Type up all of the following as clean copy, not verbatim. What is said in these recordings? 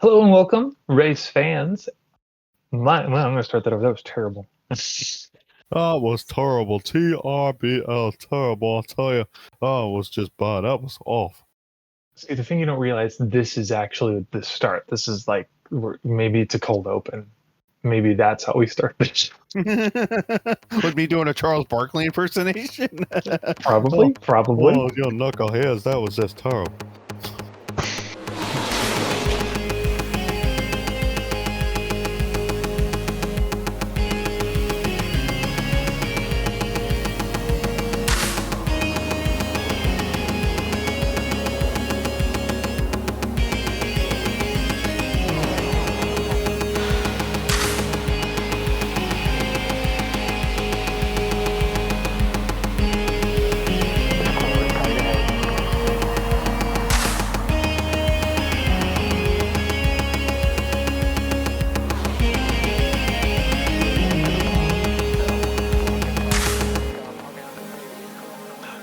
Hello and welcome, race fans. I'm going to start that over. That was terrible. That was terrible. TRBL, terrible. I'll tell you. Oh, it was just bad. That was off. See, the thing you don't realize, this is actually the start. This is like, maybe it's a cold open. Maybe that's how we start this. With me doing a Charles Barkley impersonation? Probably. Oh, you knuckleheads. That was just terrible.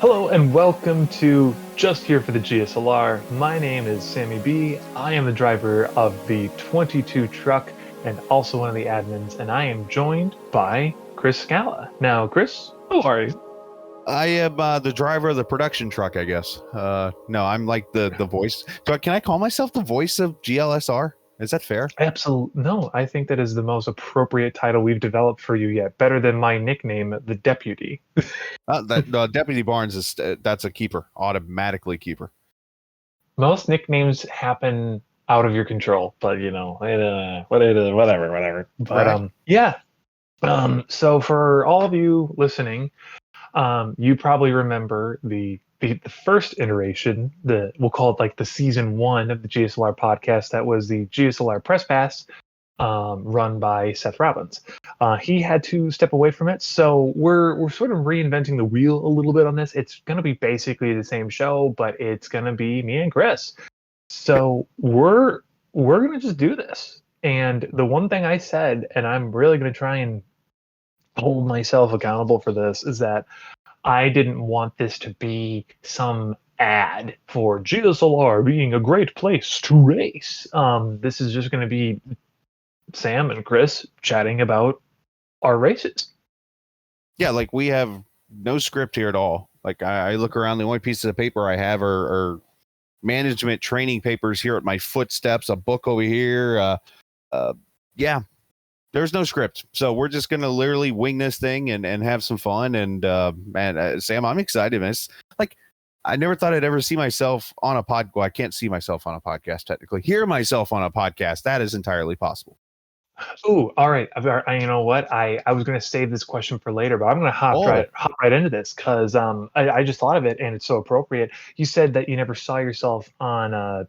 Hello and welcome to Just Here for the GSLR. My name is Sammy B. I am the driver of the 22 truck and also one of the admins, and I am joined by Chris Scala. Now, Chris, who are you? I am the driver of the production truck, I guess. No, I'm like the voice. Can I call myself the voice of GLSR? Is that fair? Absolutely. No, I think that is the most appropriate title we've developed for you yet. Better than my nickname, the Deputy. Deputy Barnes is that's a keeper, automatically keeper. Most nicknames happen out of your control, but whatever. But Right. yeah. So for all of you listening, you probably remember the first iteration, we'll call it like the season 1 of the GSLR podcast. That was the GSLR Press Pass, run by Seth Robbins. He had to step away from it, so we're sort of reinventing the wheel a little bit on this. It's going to be basically the same show, but it's going to be me and Chris. So we're going to just do this. And the one thing I said, and I'm really going to try and hold myself accountable for this, is that I didn't want this to be some ad for GSLR being a great place to race. This is just going to be Sam and Chris chatting about our races. Yeah, like we have no script here at all. Like I look around, the only pieces of paper I have are management training papers here at my footsteps, a book over here. Yeah, there's no script. So we're just going to literally wing this thing and have some fun. And Sam, I'm excited, man. It's like, I never thought I'd ever see myself on a pod. Well, I can't see myself on a podcast, technically. Hear myself on a podcast. That is entirely possible. Ooh, all right. You know what? I was going to save this question for later, but I'm going to hop right into this because I just thought of it and it's so appropriate. You said that you never saw yourself on a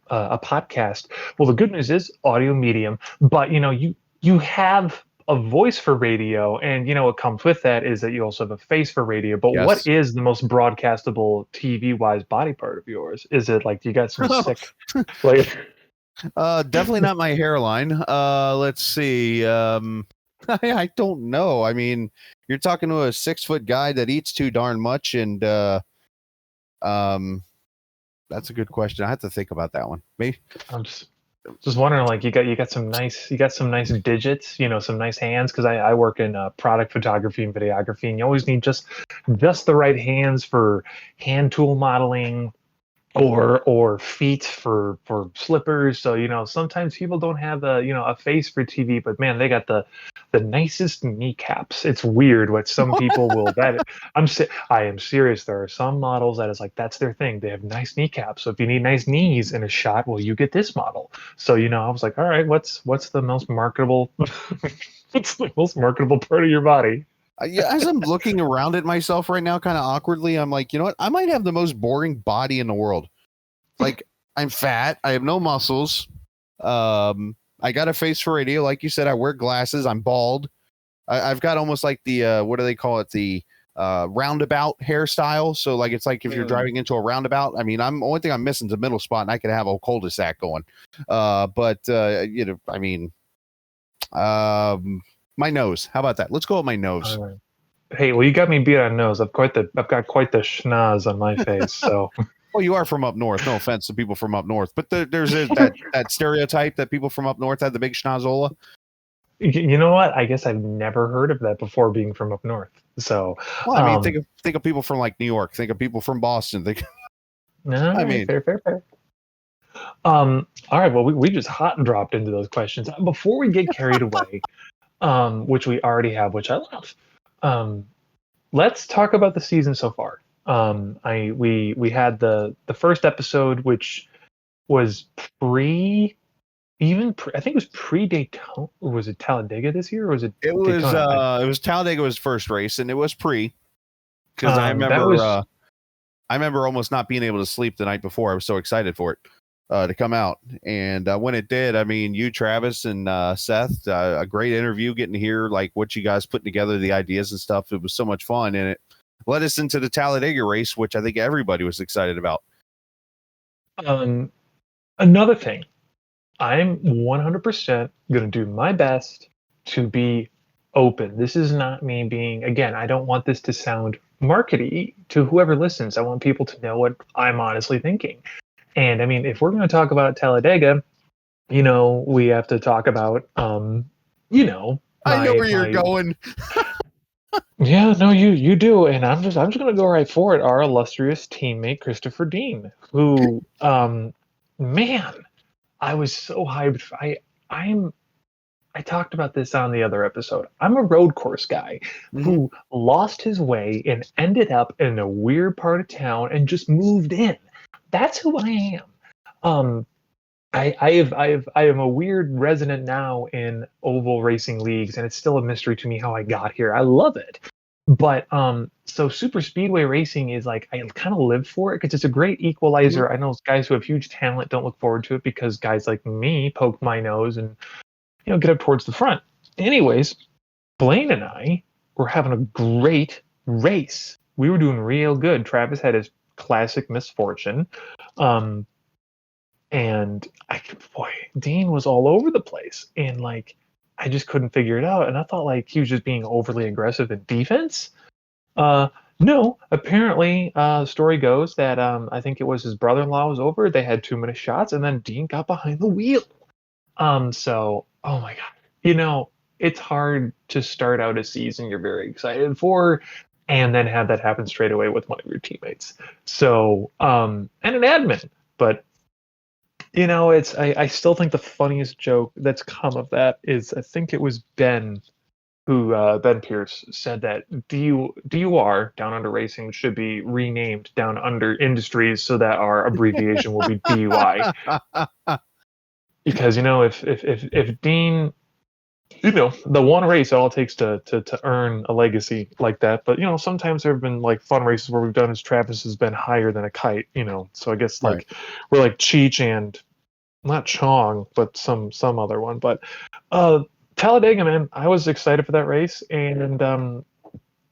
podcast. Well, the good news is audio medium, but you have a voice for radio, and what comes with that is that you also have a face for radio. But Yes. What is the most broadcastable TV-wise body part of yours? Is it like you got some sick like? Definitely not my hairline. Let's see. I don't know. I mean, you're talking to a 6-foot guy that eats too darn much, and that's a good question. I have to think about that one. Maybe I'm just wondering, like you got some nice digits, some nice hands, because I work in product photography and videography, and you always need just the right hands for hand tool modeling, or feet for slippers. So sometimes people don't have a face for TV, but man, they got the nicest kneecaps. It's weird what some people will I am serious. There are some models that is like that's their thing. They have nice kneecaps. So if you need nice knees in a shot, well, you get this model. So I was like, all right, what's the most marketable what's the most marketable part of your body? as I'm looking around at myself right now, kind of awkwardly, I'm like, you know what? I might have the most boring body in the world. Like, I'm fat. I have no muscles. I got a face for radio. Like you said, I wear glasses. I'm bald. I've got almost like the, what do they call it? The roundabout hairstyle. So like, it's like if you're driving into a roundabout, I mean, only thing I'm missing is a middle spot and I could have a cul-de-sac going. I mean, my nose. How about that? Let's go with my nose. Hey, well, you got me beat on nose. I've got quite the schnoz on my face. So Well, you are from up north. No offense to people from up north, but that stereotype that people from up north have the big schnozola. You know what? I guess I've never heard of that before being from up north. So, Well, I mean, think of people from like New York. Think of people from Boston. all I right, mean, fair. All right. Well, we just hot and dropped into those questions. Before we get carried away, which we already have, which I love, let's talk about the season so far. We had the first episode, which was I think it was pre Daytona, or was it Talladega this year, or was it Daytona? it was Talladega was first race, and it was because That was I remember almost not being able to sleep the night before. I was so excited for it to come out. And when it did, I mean, you, Travis, and Seth, a great interview, getting to hear like what you guys put together, the ideas and stuff. It was so much fun. And it led us into the Talladega race, which I think everybody was excited about. another thing. I'm 100% going to do my best to be open. This is not me being, again, I don't want this to sound markety to whoever listens. I want people to know what I'm honestly thinking. And I mean, if we're going to talk about Talladega, we have to talk about, I know where you're going. Yeah, no, you do, and I'm just going to go right for it. Our illustrious teammate Christopher Dean, who, man, I was so hyped. I talked about this on the other episode. I'm a road course guy who lost his way and ended up in a weird part of town and just moved in. That's who I am. I am a weird resident now in oval racing leagues, and it's still a mystery to me how I got here. I love it. But so super speedway racing is like I kind of live for it because it's a great equalizer. I know guys who have huge talent don't look forward to it because guys like me poke my nose and get up towards the front. Anyways, Blaine and I were having a great race. We were doing real good. Travis had his classic misfortune. And Dean was all over the place. And like I just couldn't figure it out. And I thought like he was just being overly aggressive in defense. No, apparently, the story goes that I think it was his brother-in-law was over. They had 2 minute shots, and then Dean got behind the wheel. So oh my god, it's hard to start out a season you're very excited for, and then have that happen straight away with one of your teammates. So and an admin, but I still think the funniest joke that's come of that is I think it was Ben Ben Pierce said that DUR Down Under Racing should be renamed Down Under Industries so that our abbreviation will be DUI. Because if Dean, the one race all it takes to earn a legacy like that. But sometimes there have been like fun races where we've done as Travis has been higher than a kite. So I guess like we're like Cheech and not Chong, but some other one. But Talladega, man, I was excited for that race, and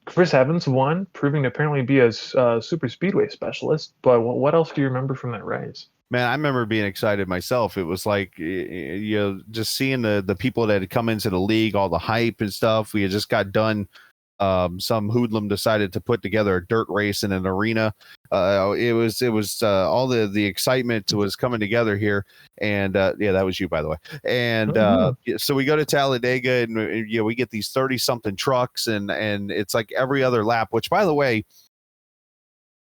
Chris Evans won, proving to apparently be a super speedway specialist. But what else do you remember from that race? Man, I remember being excited myself. It was like, just seeing the people that had come into the league, all the hype and stuff. We had just got done. Some hoodlum decided to put together a dirt race in an arena. It was all the excitement was coming together here. And yeah, that was you, by the way. And so we go to Talladega and we get these 30 something trucks and it's like every other lap, which by the way,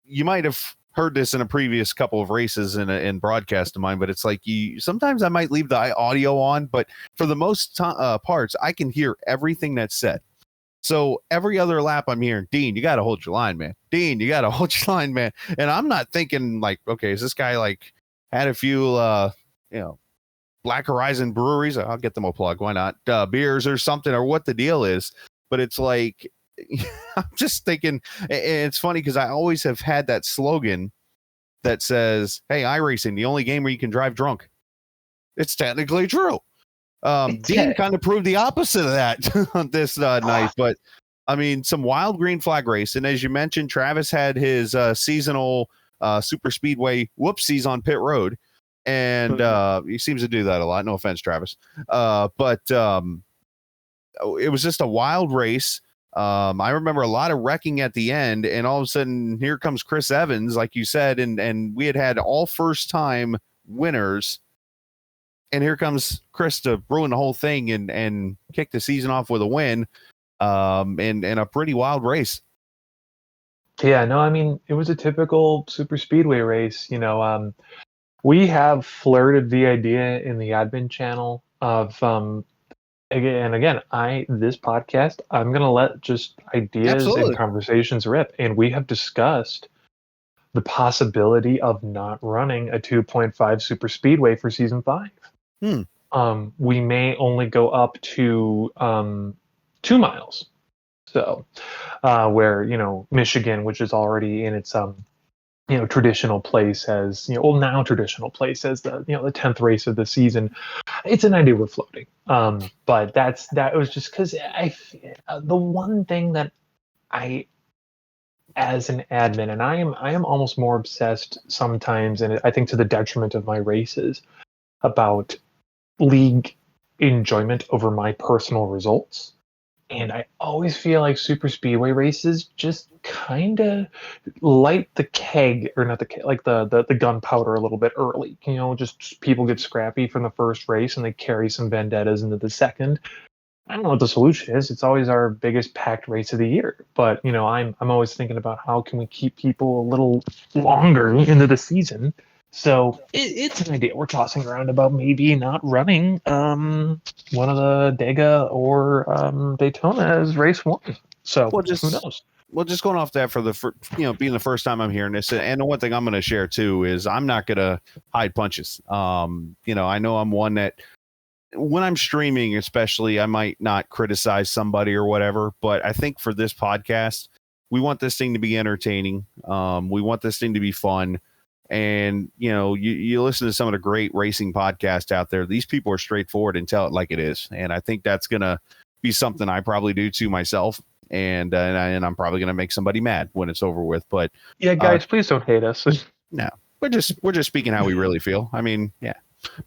you might have heard this in a previous couple of races in broadcast of mine, but it's like sometimes I might leave the audio on, but for the most parts, I can hear everything that's said. So every other lap I'm hearing, Dean, you got to hold your line, man. Dean, you got to hold your line, man. And I'm not thinking like, okay, is this guy like had a few, Black Horizon breweries? I'll get them a plug. Why not? Beers or something or what the deal is. But it's like, I'm just thinking, and it's funny because I always have had that slogan that says, hey, iRacing, the only game where you can drive drunk. It's technically true. Dean kind of proved the opposite of that on this night, but I mean, some wild green flag race. And as you mentioned, Travis had his seasonal super speedway whoopsies on pit road. And he seems to do that a lot. No offense, Travis. But it was just a wild race. I remember a lot of wrecking at the end, and all of a sudden here comes Chris Evans, like you said, and we had all first time winners, and here comes Chris to ruin the whole thing and kick the season off with a win, in a pretty wild race. Yeah, no, I mean, it was a typical super speedway race. We have flirted the idea in the admin channel of again, this podcast, I'm gonna let just ideas and Absolutely. conversations rip, and we have discussed the possibility of not running a 2.5 super speedway for season 5. We may only go up to 2 miles. So, where Michigan, which is already in its traditional place as now traditional place as the the 10th race of the season, it's an idea we're floating. But that was just because the one thing that I, as an admin, and I am almost more obsessed sometimes, and I think to the detriment of my races, about league enjoyment over my personal results. And I always feel like super speedway races just kind of light the keg, or not the keg, like the gunpowder a little bit early. Just people get scrappy from the first race and they carry some vendettas into the second. I don't know what the solution is. It's always our biggest packed race of the year, but I'm always thinking about how can we keep people a little longer into the season. So it's an idea we're tossing around about maybe not running one of the Dega or Daytona as race 1. So Well, who knows? just going off that being the first time I'm hearing this, and the one thing I'm going to share too is I'm not going to hide punches. I know I'm one that when I'm streaming, especially, I might not criticize somebody or whatever, but I think for this podcast, we want this thing to be entertaining. We want this thing to be fun. And, you listen to some of the great racing podcasts out there. These people are straightforward and tell it like it is. And I think that's going to be something I probably do to myself. And I'm probably going to make somebody mad when it's over with. But yeah, guys, please don't hate us. No, we're just speaking how we really feel. I mean, yeah.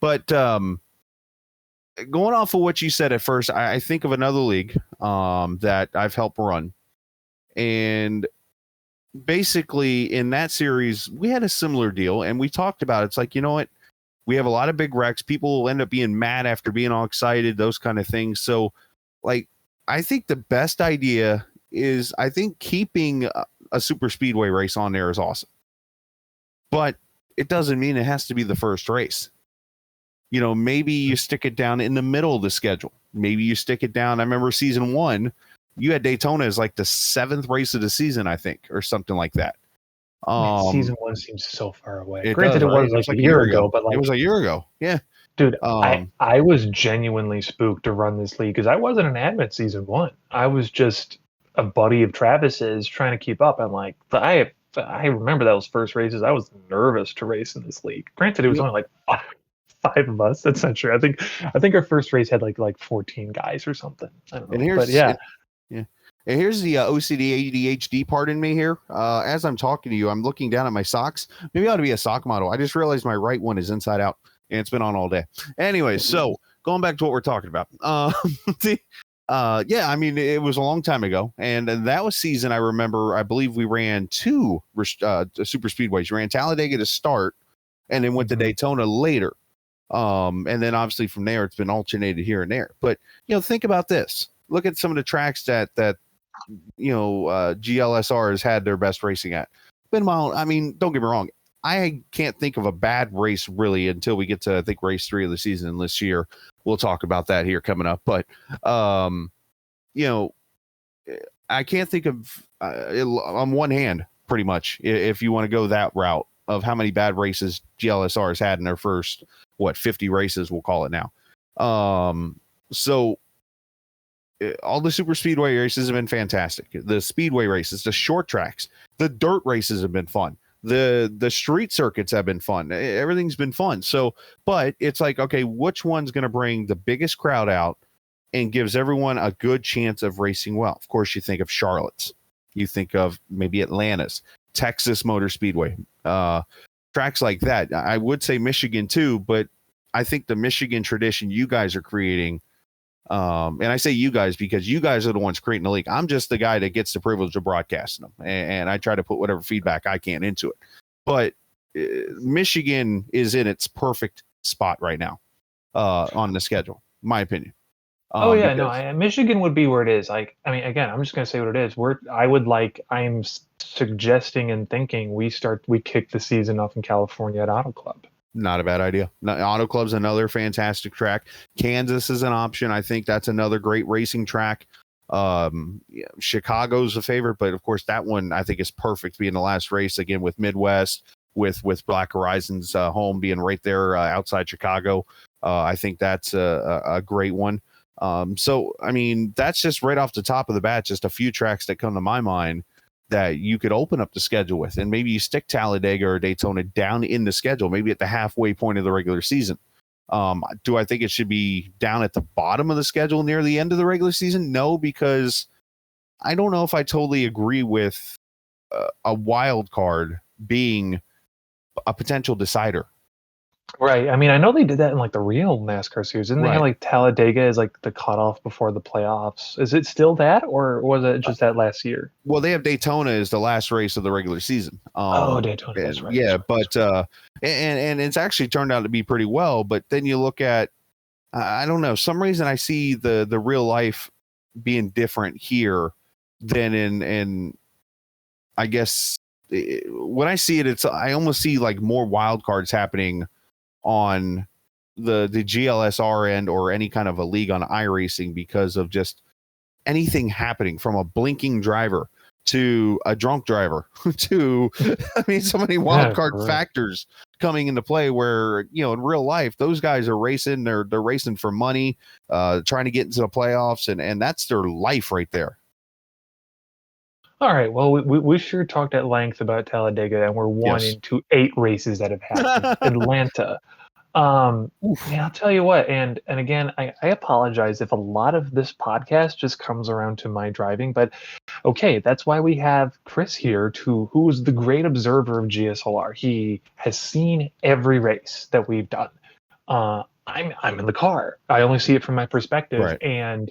But going off of what you said at first, I think of another league that I've helped run. And basically in that series, we had a similar deal, and we talked about it. It's like, you know what? We have a lot of big wrecks. People will end up being mad after being all excited, those kind of things. So, like, I think the best idea is, I think keeping a super speedway race on there is awesome. But it doesn't mean it has to be the first race. Maybe you stick it down in the middle of the schedule. Maybe you stick it down. I remember season 1, you had Daytona as like the 7th race of the season, I think, or something like that. Season 1 seems so far away. Does, Granted, it right? was like a year ago, but it was a year ago. Yeah. Dude, I was genuinely spooked to run this league because I wasn't an admin season 1. I was just a buddy of Travis's trying to keep up. And like, I remember those first races. I was nervous to race in this league. Granted, it was only like 5 of us. That's not true. I think our first race had like 14 guys or something. I don't know. But yeah. Yeah. And here's the OCD ADHD part in me here. As I'm talking to you, I'm looking down at my socks. Maybe I ought to be a sock model. I just realized my right one is inside out, and it's been on all day. Anyway, so going back to what we're talking about. Yeah, I mean, it was a long time ago, and that was season. I remember, I believe we ran 2 super speedways. We ran Talladega to start, and then went to Daytona later. And then obviously from there, it's been alternated here and there. But think about this. Look at some of the tracks that GLSR has had their best racing at. Been mild. I mean, don't get me wrong. I can't think of a bad race really until we get to, I think, race 3 of the season this year. We'll talk about that here coming up. But, I can't think of on one hand, pretty much, if you want to go that route, of how many bad races GLSR has had in their first, 50 races, we'll call it now. So all the super speedway races have been fantastic. The speedway races, the short tracks, the dirt races have been fun. The street circuits have been fun. Everything's been fun. So, but it's like, okay, which one's going to bring the biggest crowd out and gives everyone a good chance of racing well? Of course, you think of Charlotte's, you think of maybe Atlanta's, Texas Motor Speedway, tracks like that. I would say Michigan too, but I think the Michigan tradition you guys are creating And I say you guys because you guys are the ones creating the league. I'm just the guy that gets the privilege of broadcasting them, and I try to put whatever feedback I can into it. But Michigan is in its perfect spot right now on the schedule, my opinion. Oh yeah, no, Michigan would be where it is. Like, I mean, again, I'm just gonna say what it is. I'm suggesting and thinking we kick the season off in California at Auto Club. Not a bad idea. Auto Club's another fantastic track. Kansas is an option. I think that's another great racing track. Chicago's a favorite, but of course that one I think is perfect being the last race again with Midwest, with Black Horizons home being right there outside Chicago. I think that's a great one. So, I mean, that's just right off the top of the bat, just a few tracks that come to my mind that you could open up the schedule with. And maybe you stick Talladega or Daytona down in the schedule, maybe at the halfway point of the regular season. Do I think it should be down at the bottom of the schedule near the end of the regular season? No, because I don't know if I totally agree with a wild card being a potential decider. Right. I mean, I know they did that in like the real NASCAR series. Didn't they have like Talladega as like the cutoff before the playoffs? Is it still that, or was it just that last year? Well, they have Daytona as the last race of the regular season. Daytona. That's right. Yeah, that's right. and it's actually turned out to be pretty well. But then you look at, I don't know, some reason I see the real life being different here than in I guess when I see it, I almost see like more wild cards happening on the GLSR end or any kind of a league on iRacing because of just anything happening from a blinking driver to a drunk driver to, I mean, so many wild card factors coming into play where, you know, in real life, those guys are racing, they're racing for money, trying to get into the playoffs, and that's their life right there. All right. Well, we sure talked at length about Talladega, and we're one into 8 races that have happened. Atlanta. Yeah, I'll tell you what, and again, I apologize if a lot of this podcast just comes around to my driving, but okay, that's why we have Chris here, who is the great observer of GSLR. He has seen every race that we've done. I'm in the car. I only see it from my perspective, and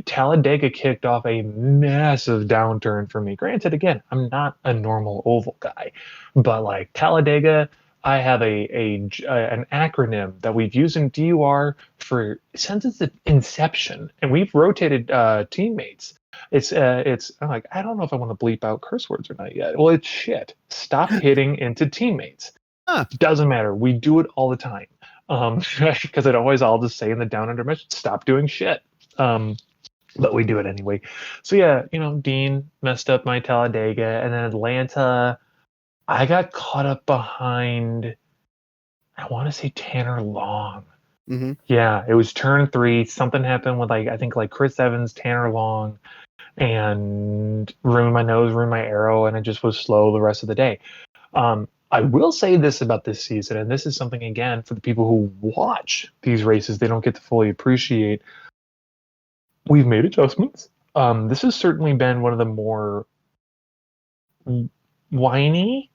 Talladega kicked off a massive downturn for me. Granted, again, I'm not a normal oval guy, but like Talladega, I have an acronym that we've used in DUR since its inception, and we've rotated teammates. It's I'm like, I don't know if I want to bleep out curse words or not yet. Well, it's shit. Stop hitting into teammates. Doesn't matter. We do it all the time. Because I'll just say in the down under message, stop doing shit. But we do it anyway. So yeah, you know, Dean messed up my Talladega, and then Atlanta, I got caught up behind, I want to say Tanner Long. Mm-hmm. Yeah, it was turn 3. Something happened with I think Chris Evans, Tanner Long, and ruined my nose, ruined my arrow, and it just was slow the rest of the day. I will say this about this season, and this is something, again, for the people who watch these races, they don't get to fully appreciate. We've made adjustments. This has certainly been one of the more whiny,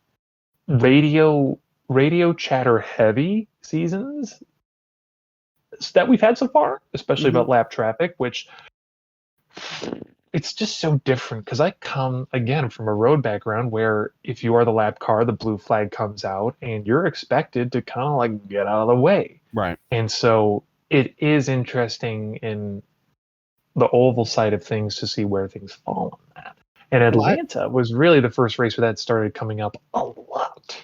radio chatter heavy seasons that we've had so far, especially about lap traffic, which it's just so different because I come again from a road background where if you are the lap car, the blue flag comes out and you're expected to kind of like get out of the way. Right. And so it is interesting in the oval side of things to see where things fall on that. And Atlanta was really the first race where that started coming up a lot.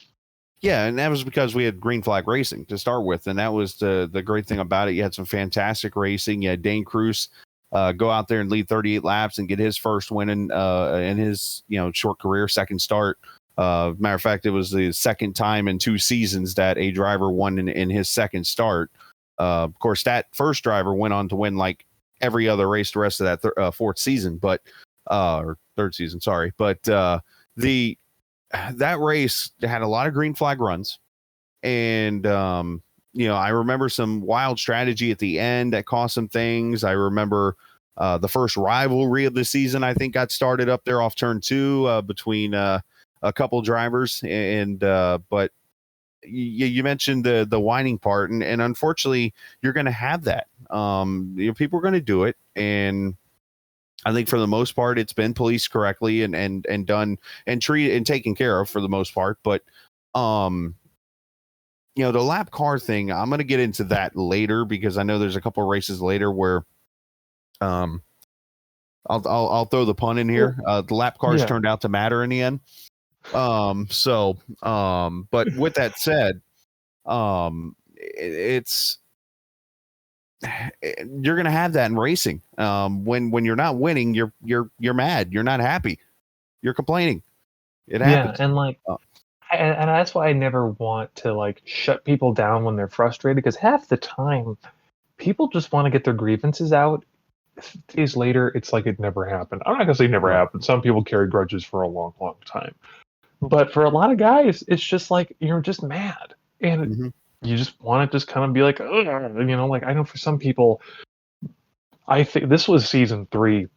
Yeah, and that was because we had green flag racing to start with, and that was the great thing about it. You had some fantastic racing. You had Dane Cruz go out there and lead 38 laps and get his first win in his short career, second start. Matter of fact, it was the second time in 2 seasons that a driver won in his second start. Of course, that first driver went on to win like every other race the rest of that fourth season, or third season, sorry. But that race had a lot of green flag runs, and I remember some wild strategy at the end that cost some things. I remember the first rivalry of the season, I think, got started up there off turn 2 between a couple drivers, but you mentioned the whining part, and unfortunately, you're going to have that. People are going to do it, and I think for the most part, it's been policed correctly and done and treated and taken care of for the most part. But the lap car thing, I'm going to get into that later because I know there's a couple of races later where I'll throw the pun in here. The lap cars turned out to matter in the end. But with that said, it's you're going to have that in racing. When you're not winning, you're mad. You're not happy. You're complaining. It happens. Yeah, and and that's why I never want to like shut people down when they're frustrated, because half the time people just want to get their grievances out. Days later, it's like it never happened. I'm not gonna say never happened. Some people carry grudges for a long, long time. But for a lot of guys, it's just like you're just mad, and you just want to just kind of be like, like I know for some people, I think this was season 3.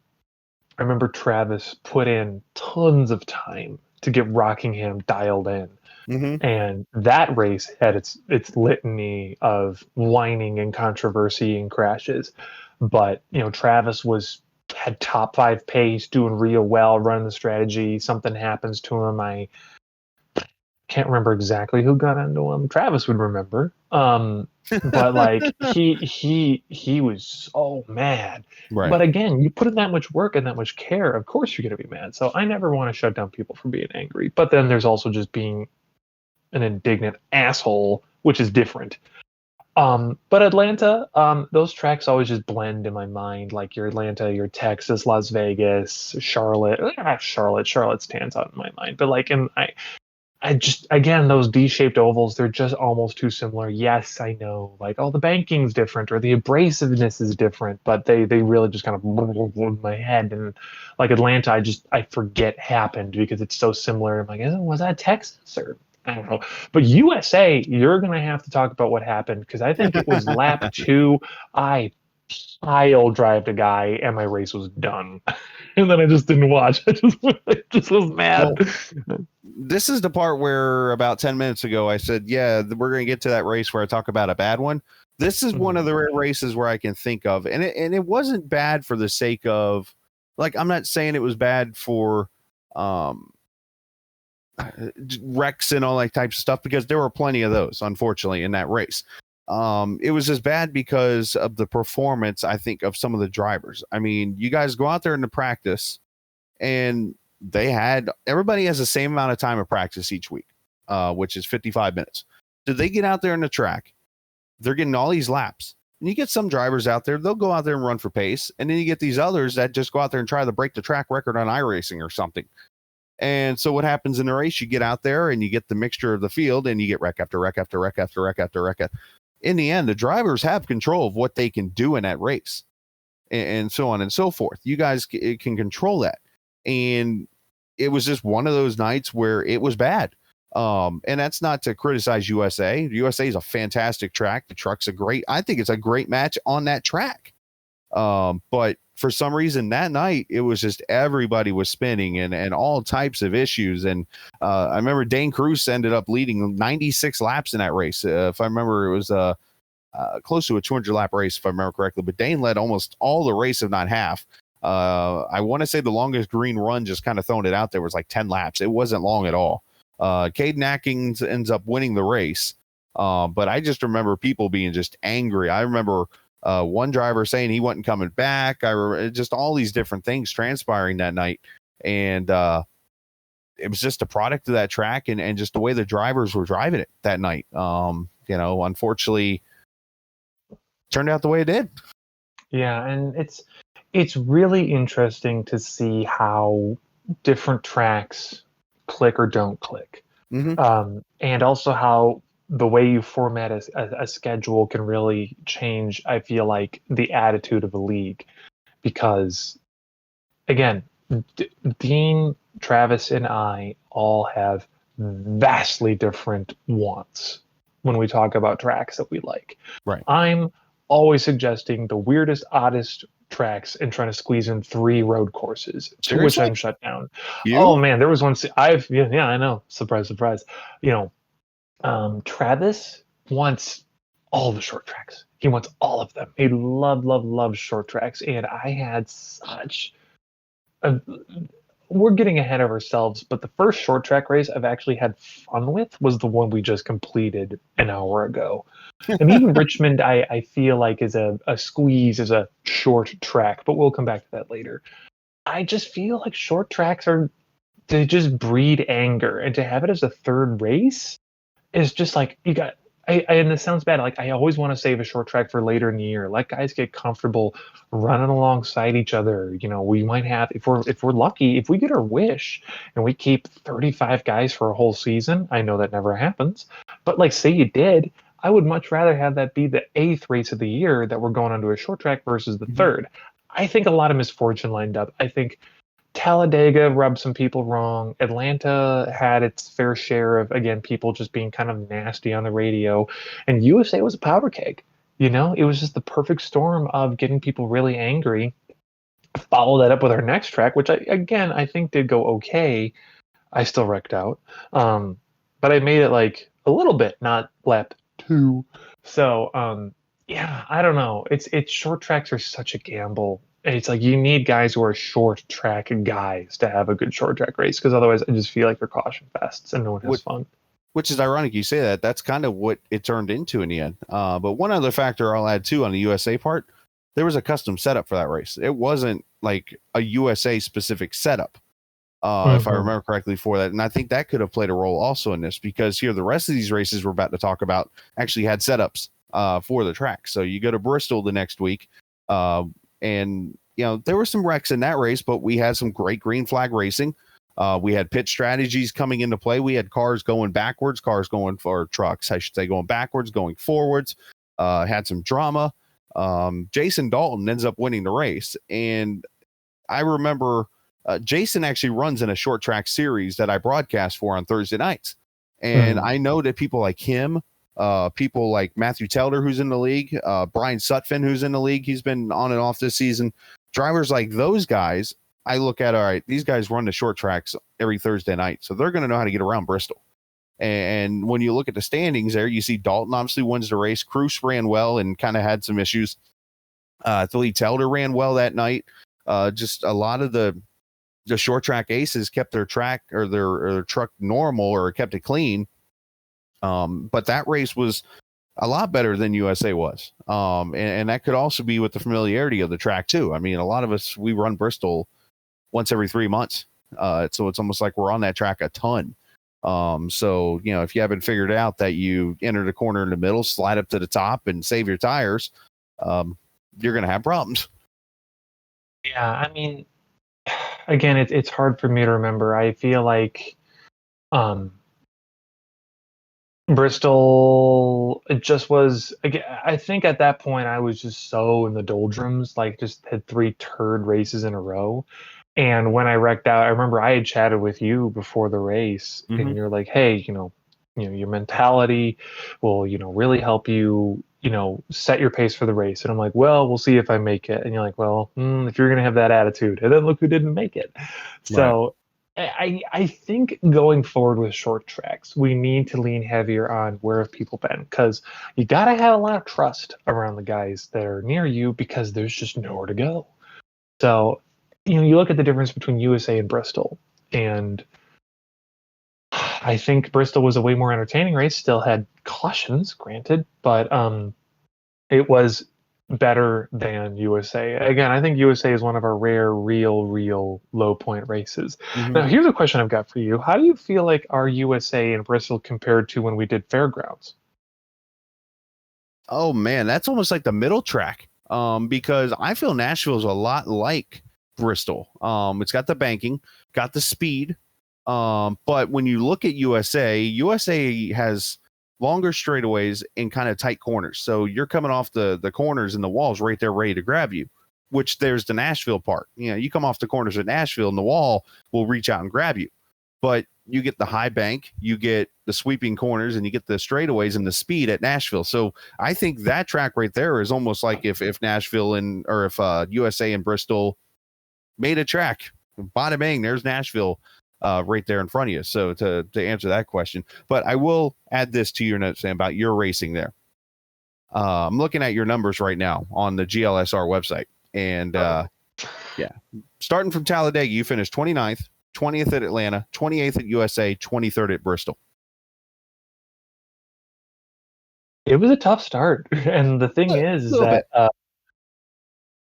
I remember Travis put in tons of time to get Rockingham dialed in. And that race had its litany of whining and controversy and crashes. But Travis had top 5 pace, doing real well, running the strategy. Something happens to him. I can't remember exactly who got into him. Travis would remember. But like he was so mad. Right. But again, you put in that much work and that much care, of course you're gonna be mad. So I never want to shut down people for being angry. But then there's also just being an indignant asshole, which is different. But Atlanta, those tracks always just blend in my mind. Like your Atlanta, your Texas, Las Vegas, Charlotte. Charlotte stands out in my mind. But like, I just, again, those D-shaped ovals, they're just almost too similar. Yes, I know, like, the banking's different or the abrasiveness is different, but they really just kind of in my head. And like Atlanta, I forget happened because it's so similar. I'm like, was that Texas or I don't know. But USA, you're gonna have to talk about what happened because I think it was lap 2. I pile drived a guy and my race was done. And then I just didn't watch. I just was mad. Well, this is the part where about 10 minutes ago I said, yeah, we're going to get to that race where I talk about a bad one. This is one of the rare races where I can think of. And it wasn't bad for the sake of, like, I'm not saying it was bad for wrecks and all that types of stuff, because there were plenty of those, unfortunately, in that race. It was as bad because of the performance, I think, of some of the drivers. I mean, you guys go out there into practice and everybody has the same amount of time of practice each week, which is 55 minutes. So they get out there in the track, they're getting all these laps. And you get some drivers out there, they'll go out there and run for pace. And then you get these others that just go out there and try to break the track record on iRacing or something. And so what happens in the race, you get out there and you get the mixture of the field and you get wreck after wreck after wreck after wreck after wreck. In the end, the drivers have control of what they can do in that race and so on and so forth. You guys can control that. And it was just one of those nights where it was bad. And that's not to criticize USA. USA is a fantastic track. The truck's I think it's a great match on that track. But for some reason that night, it was just everybody was spinning and all types of issues. And I remember Dane Cruz ended up leading 96 laps in that race. If I remember, it was close to a 200 lap race, if I remember correctly. But Dane led almost all the race, if not half. I want to say the longest green run, just kind of throwing it out there, was like 10 laps. It wasn't long at all. Caden Atkins ends up winning the race. But I just remember people being just angry. I remember one driver saying he wasn't coming back. I remember just all these different things transpiring that night. And it was just a product of that track and just the way the drivers were driving it that night. Unfortunately, turned out the way it did. Yeah, and it's really interesting to see how different tracks click or don't click. And also how the way you format a schedule can really change, I feel like, the attitude of the league. Because, again, Dean, Travis, and I all have vastly different wants when we talk about tracks that we like. Right. I'm always suggesting the weirdest, oddest tracks and trying to squeeze in 3 road courses, to which I'm shut down. Oh man, there was one I know. Surprise. Travis wants all the short tracks. He wants all of them. He loves short tracks. And I had such a, we're getting ahead of ourselves, but the first short track race I've actually had fun with was the one we just completed an hour ago. And even Richmond, I feel like is a squeeze, is a short track, but we'll come back to that later. I just feel like short tracks are, they just breed anger, and to have it as a third race is just like you got. And this sounds bad. Like I always want to save a short track for later in the year. Let guys get comfortable running alongside each other. You know, we might have if we're lucky, if we get our wish and we keep 35 guys for a whole season. I know that never happens, but like say you did, I would much rather have that be the eighth race of the year that we're going onto a short track versus the third. I think a lot of misfortune lined up. I think Talladega rubbed some people wrong. Atlanta had its fair share of, again, people just being kind of nasty on the radio. And USA was a powder keg. You know, it was just the perfect storm of getting people really angry. Follow that up with our next track, which I think did go okay. I still wrecked out. But I made it like a little bit, not lap two. So, yeah, I don't know. It's short tracks are such a gamble. And it's like you need guys who are short track guys to have a good short track race because otherwise I just feel like they're caution fests and no one has fun. Which is ironic you say that. That's kind of what it turned into in the end. But one other factor I'll add too on the USA part, there was a custom setup for that race. It wasn't like a USA specific setup, if I remember correctly for that. And I think that could have played a role also in this because here the rest of these races we're about to talk about actually had setups for the track. So you go to Bristol the next week, and you know there were some wrecks in that race, but we had some great green flag racing. We had pit strategies coming into play. We had cars going backwards, cars going for trucks, I should say, going backwards, going forwards. Had some drama. Jason Dalton ends up winning the race, and I remember Jason actually runs in a short track series that I broadcast for on Thursday nights, and I know that people like him. People like Matthew Telder, who's in the league, Brian Sutphin, who's in the league. He's been on and off this season. Drivers like those guys, I look at, all right, these guys run the short tracks every Thursday night, so they're going to know how to get around Bristol. And when you look at the standings there, you see Dalton obviously wins the race. Cruz ran well and kind of had some issues. Lee Telder ran well that night. Just a lot of the short track aces kept their track or their truck normal or kept it clean. But that race was a lot better than USA was. And that could also be with the familiarity of the track too. I mean, a lot of us, we run Bristol once every 3 months. So it's almost like we're on that track a ton. So, you know, if you haven't figured out that you enter the corner in the middle, slide up to the top and save your tires, you're going to have problems. Yeah. I mean, again, it's hard for me to remember. I feel like, Bristol, it just was. I think at that point I was just so in the doldrums, like just had three turd races in a row. And when I wrecked out, I remember I had chatted with you before the race, and you're like, "Hey, your mentality will, really help you, set your pace for the race." And I'm like, "Well, we'll see if I make it." And you're like, "Well, if you're gonna have that attitude," and then look who didn't make it. So. I think going forward with short tracks, we need to lean heavier on where have people been, because you got to have a lot of trust around the guys that are near you because there's just nowhere to go. So, you look at the difference between USA and Bristol, and I think Bristol was a way more entertaining race, still had cautions, granted, but it was better than USA. Again, I think USA is one of our rare, real low point races. Now, here's a question I've got for you. How do you feel like our USA and Bristol compared to when we did Fairgrounds? Oh man, that's almost like the middle track. Because I feel Nashville's a lot like Bristol. It's got the banking, got the speed. But when you look at USA has longer straightaways and kind of tight corners. So you're coming off the corners and the walls right there ready to grab you, which there's the Nashville part. You come off the corners at Nashville and the wall will reach out and grab you. But you get the high bank, you get the sweeping corners, and you get the straightaways and the speed at Nashville. So I think that track right there is almost like if Nashville if USA and Bristol made a track, bada bang, there's Nashville. right there in front of you. So to answer that question, but I will add this to your notes, Sam, about your racing there. I'm looking at your numbers right now on the GLSR website, and yeah, starting from Talladega, you finished 29th, 20th at Atlanta, 28th at USA, 23rd at Bristol. It was a tough start, and the thing is little that bit.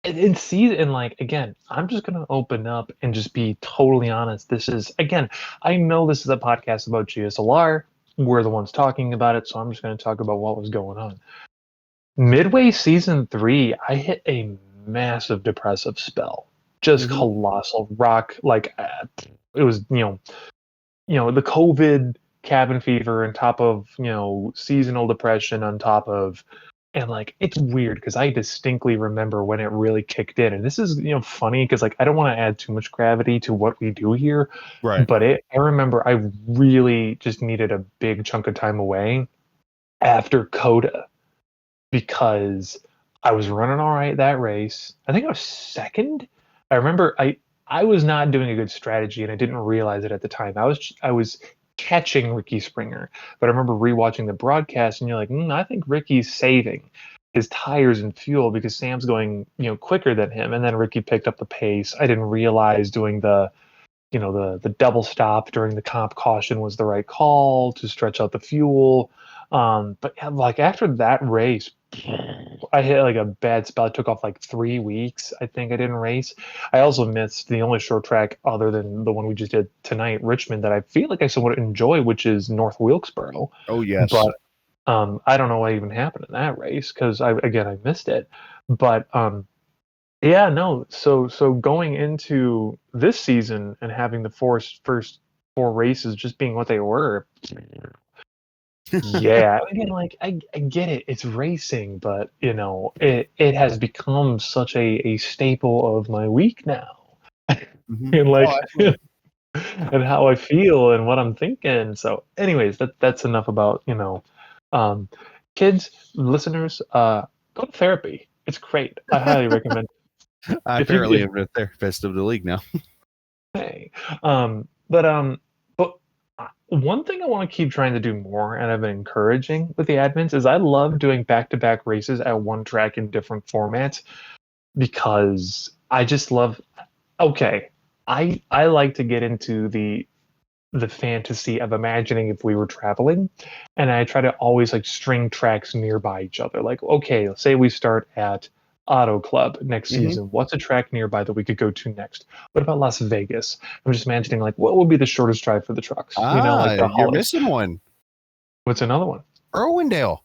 in season, like again, I'm just gonna open up and just be totally honest. This is again, I know this is a podcast about GSLR. We're the ones talking about it, so I'm just gonna talk about what was going on. Midway season 3, I hit a massive depressive spell, just colossal rock. Like it was, the COVID cabin fever on top of seasonal depression on top of, and like it's weird because I distinctly remember when it really kicked in. And this is funny because like I don't want to add too much gravity to what we do here, Right. but I remember I really just needed a big chunk of time away after Coda because I was running all right that race. I think I was second. I remember I was not doing a good strategy and I didn't realize it at the time. I was catching Ricky Springer, but I remember rewatching the broadcast and you're like, I think Ricky's saving his tires and fuel because Sam's going, quicker than him. And then Ricky picked up the pace. I didn't realize doing the double stop during the comp caution was the right call to stretch out the fuel. But yeah, like after that race, I hit like a bad spell. It took off like 3 weeks. I think I didn't race. I also missed the only short track other than the one we just did tonight, Richmond, that I feel like I somewhat enjoy, which is North Wilkesboro. Oh yes. But I don't know what even happened in that race because I missed it. But yeah, no. So going into this season and having the first 4 races just being what they were, yeah. Again, like I get it. It's racing, but it has become such a staple of my week now. And like Oh, absolutely. and how I feel and what I'm thinking. So anyways, that's enough about, um kids, listeners, go to therapy. It's great. I highly recommend I if you apparently am the therapist of the league now. Hey, but one thing I want to keep trying to do more, and I've been encouraging with the admins, is I love doing back-to-back races at one track in different formats because I just love. Okay, I like to get into the fantasy of imagining if we were traveling, and I try to always like string tracks nearby each other. Like, okay, let's say we start at Auto Club next season. What's a track nearby that we could go to next? What about Las Vegas? I'm just imagining like what would be the shortest drive for the trucks? Like the You're Hollies. missing one. What's another one? Irwindale.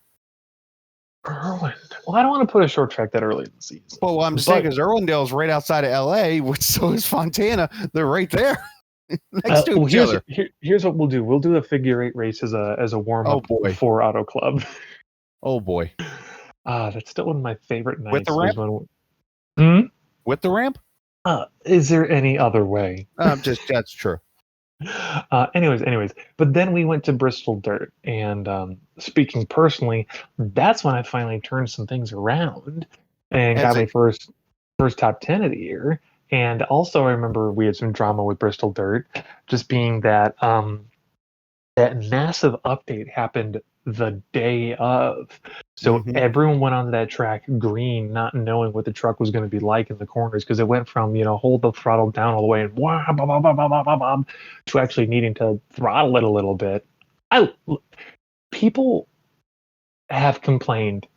Irwin. Well, I don't want to put a short track that early in the season. Well, I'm just saying because Irwindale's right outside of LA, which so is Fontana. They're right there. Next to each other. Here's what we'll do. We'll do a figure 8 race as a warm up for Auto Club. Oh boy. That's still one of my favorite nights. With the ramp? With the ramp? Is there any other way? That's true. Anyways, but then we went to Bristol Dirt, and speaking personally, that's when I finally turned some things around and got my first top 10 of the year. And also, I remember we had some drama with Bristol Dirt, just being that that massive update happened the day of. So everyone went onto that track green, not knowing what the truck was going to be like in the corners, because it went from, hold the throttle down all the way and to actually needing to throttle it a little bit. People have complained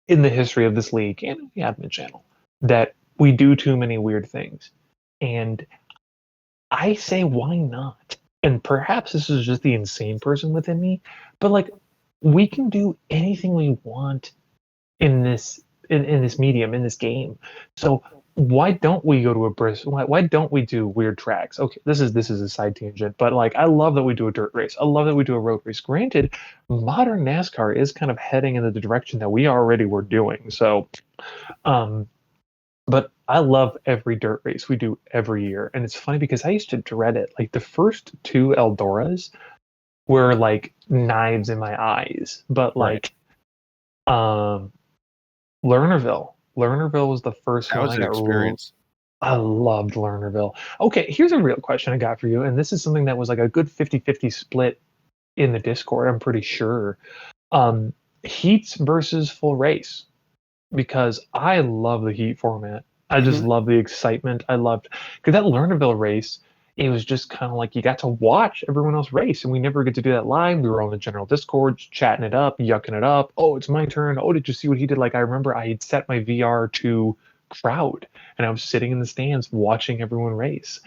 in the history of this league and the admin channel that we do too many weird things. And I say, why not? And perhaps this is just the insane person within me, but like we can do anything we want in this in this medium, in this game. So why don't we go to a Bristol? Why don't we do weird tracks? Okay, this is a side tangent, but like I love that we do a dirt race. I love that we do a road race. Granted, modern NASCAR is kind of heading in the direction that we already were doing. So but I love every dirt race we do every year. And it's funny because I used to dread it. Like the first 2 Eldoras were like knives in my eyes. But like Lernerville was the first that one was I an got experience. I loved Lernerville. Okay, here's a real question I got for you, and this is something that was like a good 50-50 split in the Discord, I'm pretty sure. Um, Heats versus full race, because I love the Heat format. I just Hmm. love the excitement. I loved because that Lernerville race, it was just kind of like you got to watch everyone else race, and we never get to do that live. We were on the general Discord, chatting it up, yucking it up. Oh, it's my turn. Oh, did you see what he did? Like I remember I had set my VR to crowd, and I was sitting in the stands watching everyone race.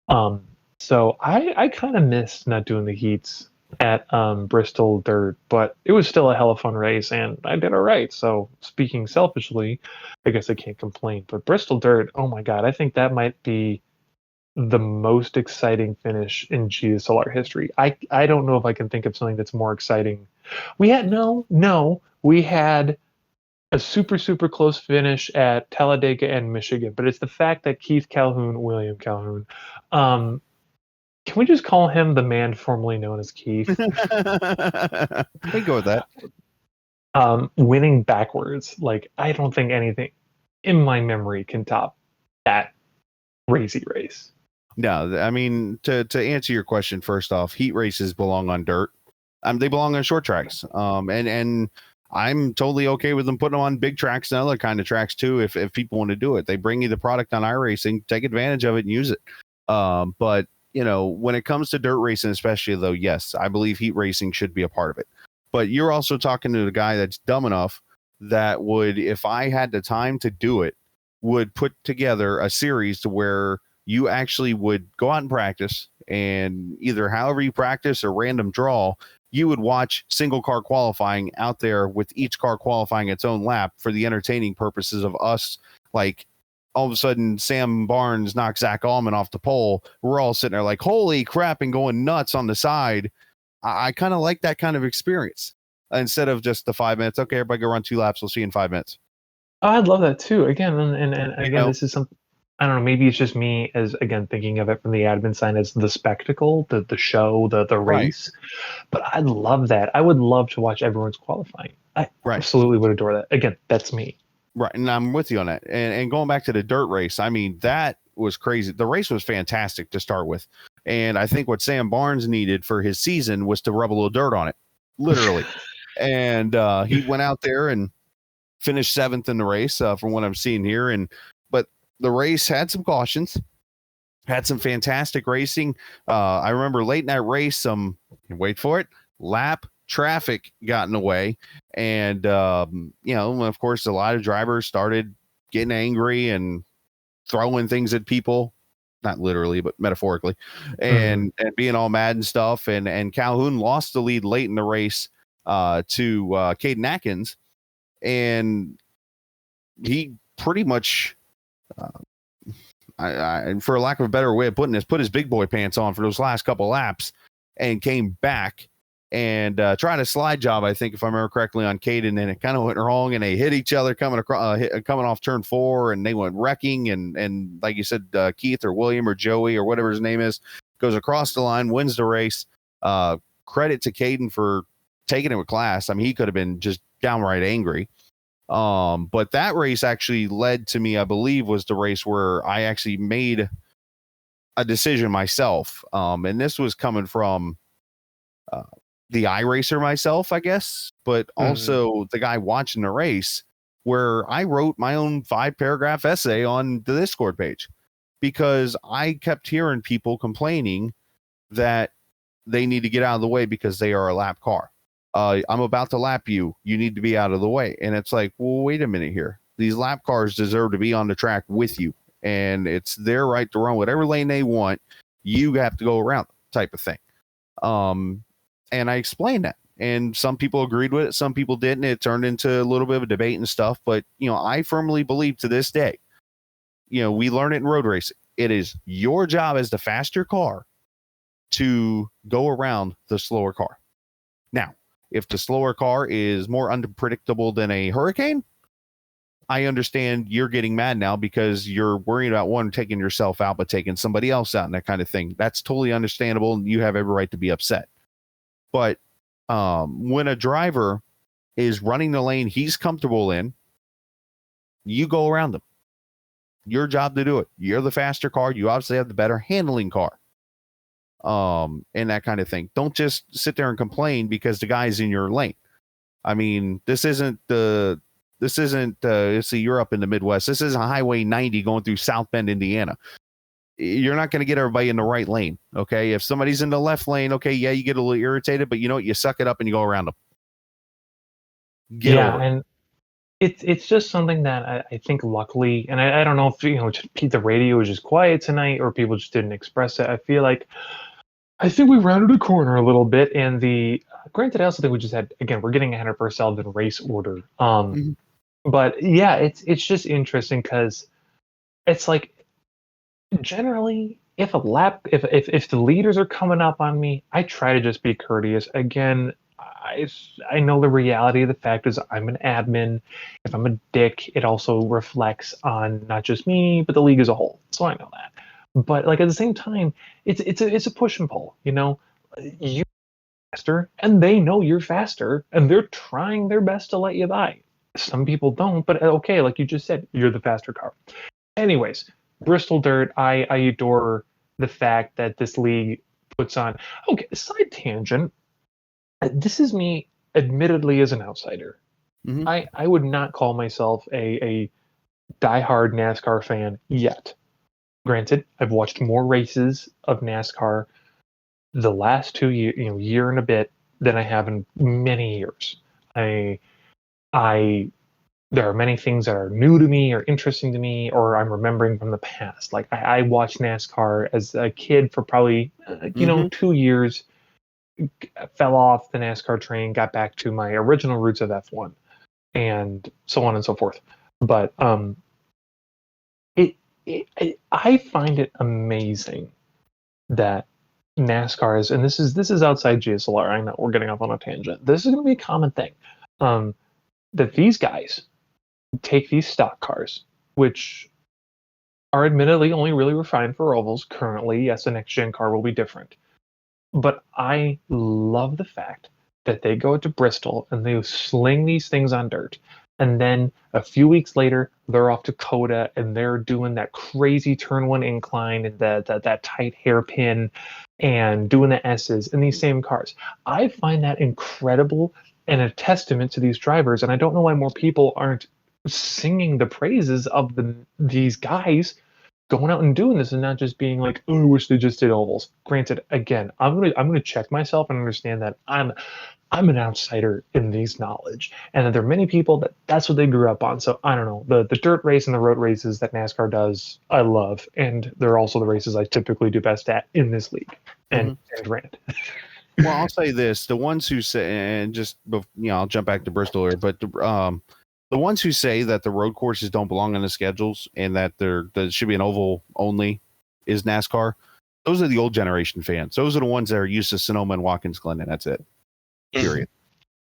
Um, so I kind of miss not doing the heats at Bristol Dirt, but it was still a hell of a fun race, and I did all right. So speaking selfishly, I guess I can't complain. But Bristol Dirt, oh my God, I think that might be the most exciting finish in GSLR history. I don't know if I can think of something that's more exciting. We had we had a super close finish at Talladega and Michigan, but it's the fact that William Calhoun, um, can we just call him the man formerly known as Keith? We go with that. Winning backwards. Like, I don't think anything in my memory can top that crazy race. No, I mean to answer your question first off, heat races belong on dirt. They belong on short tracks. And I'm totally okay with them putting them on big tracks and other kind of tracks too. If people want to do it, they bring you the product on iRacing, take advantage of it and use it. But when it comes to dirt racing, especially though, yes, I believe heat racing should be a part of it. But you're also talking to the guy that's dumb enough that would, if I had the time to do it, would put together a series to where you actually would go out and practice, and either however you practice or random draw, you would watch single car qualifying out there with each car qualifying its own lap for the entertaining purposes of us. Like all of a sudden Sam Barnes knocks Zach Allman off the pole. We're all sitting there like, holy crap, and going nuts on the side. I kind of like that kind of experience instead of just the 5 minutes. Okay, everybody go run 2 laps. We'll see you in 5 minutes. Oh, I'd love that too. Again, and You again, know, this is something I don't know. Maybe it's just me as again thinking of it from the admin side as the spectacle, the show, the right, race. But I'd love that. I would love to watch everyone's qualifying. I right. absolutely would adore that. Again, that's me. Right. And I'm with you on that. And going back to the dirt race, I mean, that was crazy. The race was fantastic to start with. And I think what Sam Barnes needed for his season was to rub a little dirt on it, literally. And he went out there and finished 7th in the race from what I'm seeing here. But the race had some cautions, had some fantastic racing. I remember late in that race, wait for it, lap traffic got in the way. And, of course, a lot of drivers started getting angry and throwing things at people, not literally, but metaphorically, Mhm. and being all mad and stuff. And Calhoun lost the lead late in the race to Caden Atkins. And he pretty much, uh, for lack of a better way of putting this, put his big boy pants on for those last couple laps and came back and tried a slide job, I think, if I remember correctly, on Caden, and it kind of went wrong, and they hit each other coming across, coming off turn 4, and they went wrecking, and like you said, Keith or William or Joey or whatever his name is goes across the line, wins the race. Credit to Caden for taking it with class. I mean, he could have been just downright angry. But that race actually led to me, I believe, was the race where I actually made a decision myself. And this was coming from uh, the iRacer myself, I guess, but Mhm. also the guy watching the race, where I wrote my own 5-paragraph essay on the Discord page because I kept hearing people complaining that they need to get out of the way because they are a lap car. I'm about to lap you. You need to be out of the way. And it's like, well, wait a minute here. These lap cars deserve to be on the track with you. And it's their right to run whatever lane they want. You have to go around type of thing. Um, and I explained that. And some people agreed with it. Some people didn't. It turned into a little bit of a debate and stuff. But, I firmly believe to this day, we learn it in road racing. It is your job as the faster car to go around the slower car. Now, if the slower car is more unpredictable than a hurricane, I understand you're getting mad now because you're worrying about one, taking yourself out, but taking somebody else out and that kind of thing. That's totally understandable. And you have every right to be upset. But when a driver is running the lane he's comfortable in, you go around them. Your job to do it. You're the faster car. You obviously have the better handling car. And that kind of thing. Don't just sit there and complain because the guy's in your lane. I mean, this isn't let's see, you're up in the Midwest. This isn't Highway 90 going through South Bend, Indiana. You're not going to get everybody in the right lane. Okay. If somebody's in the left lane, okay, yeah, you get a little irritated, but you know what? You suck it up and you go around them. Get over it. And it's just something that I think luckily, and I don't know if the radio was just quiet tonight or people just didn't express it. I feel like I think we rounded a corner a little bit, and granted, I also think we just had, again, we're getting ahead of ourselves in race order. But yeah, it's just interesting because it's like generally, if the leaders are coming up on me, I try to just be courteous. Again, I know the reality of the fact is I'm an admin. If I'm a dick, it also reflects on not just me but the league as a whole. So I know that. But like at the same time, it's a push and pull. You faster, and they know you're faster, and they're trying their best to let you by. Some people don't, but okay, like you just said, you're the faster car. Anyways, Bristol Dirt, I adore the fact that this league puts on. Okay, side tangent. This is me, admittedly, as an outsider. Mm-hmm. I would not call myself a diehard NASCAR fan yet. Granted, I've watched more races of NASCAR the last 2 years, year and a bit, than I have in many years. I there are many things that are new to me or interesting to me, or I'm remembering from the past. Like I watched NASCAR as a kid for probably 2 years, fell off the NASCAR train, got back to my original roots of F1, and so on and so forth. But I find it amazing that NASCAR is, and this is outside GSLR. I know we're getting off on a tangent. This is going to be a common thing. That these guys take these stock cars, which are admittedly only really refined for ovals currently. Yes, the next gen car will be different. But I love the fact that they go to Bristol and they sling these things on dirt. And then a few weeks later, they're off to Coda and they're doing that crazy turn one incline and that tight hairpin and doing the S's in these same cars. I find that incredible and a testament to these drivers. And I don't know why more people aren't singing the praises of these guys going out and doing this and not just being like, oh, I wish they just did ovals. Granted, again, I'm gonna check myself and understand that I'm an outsider in these knowledge, and that there are many people that's what they grew up on. So I don't know, the dirt race and the road races that NASCAR does, I love, and they're also the races I typically do best at in this league. And rant. Well, I'll say this: the ones who say, and just I'll jump back to Bristol here, but the ones who say that the road courses don't belong on the schedules and that there should be an oval only is NASCAR. Those are the old generation fans. Those are the ones that are used to Sonoma and Watkins Glen, and that's it. Period.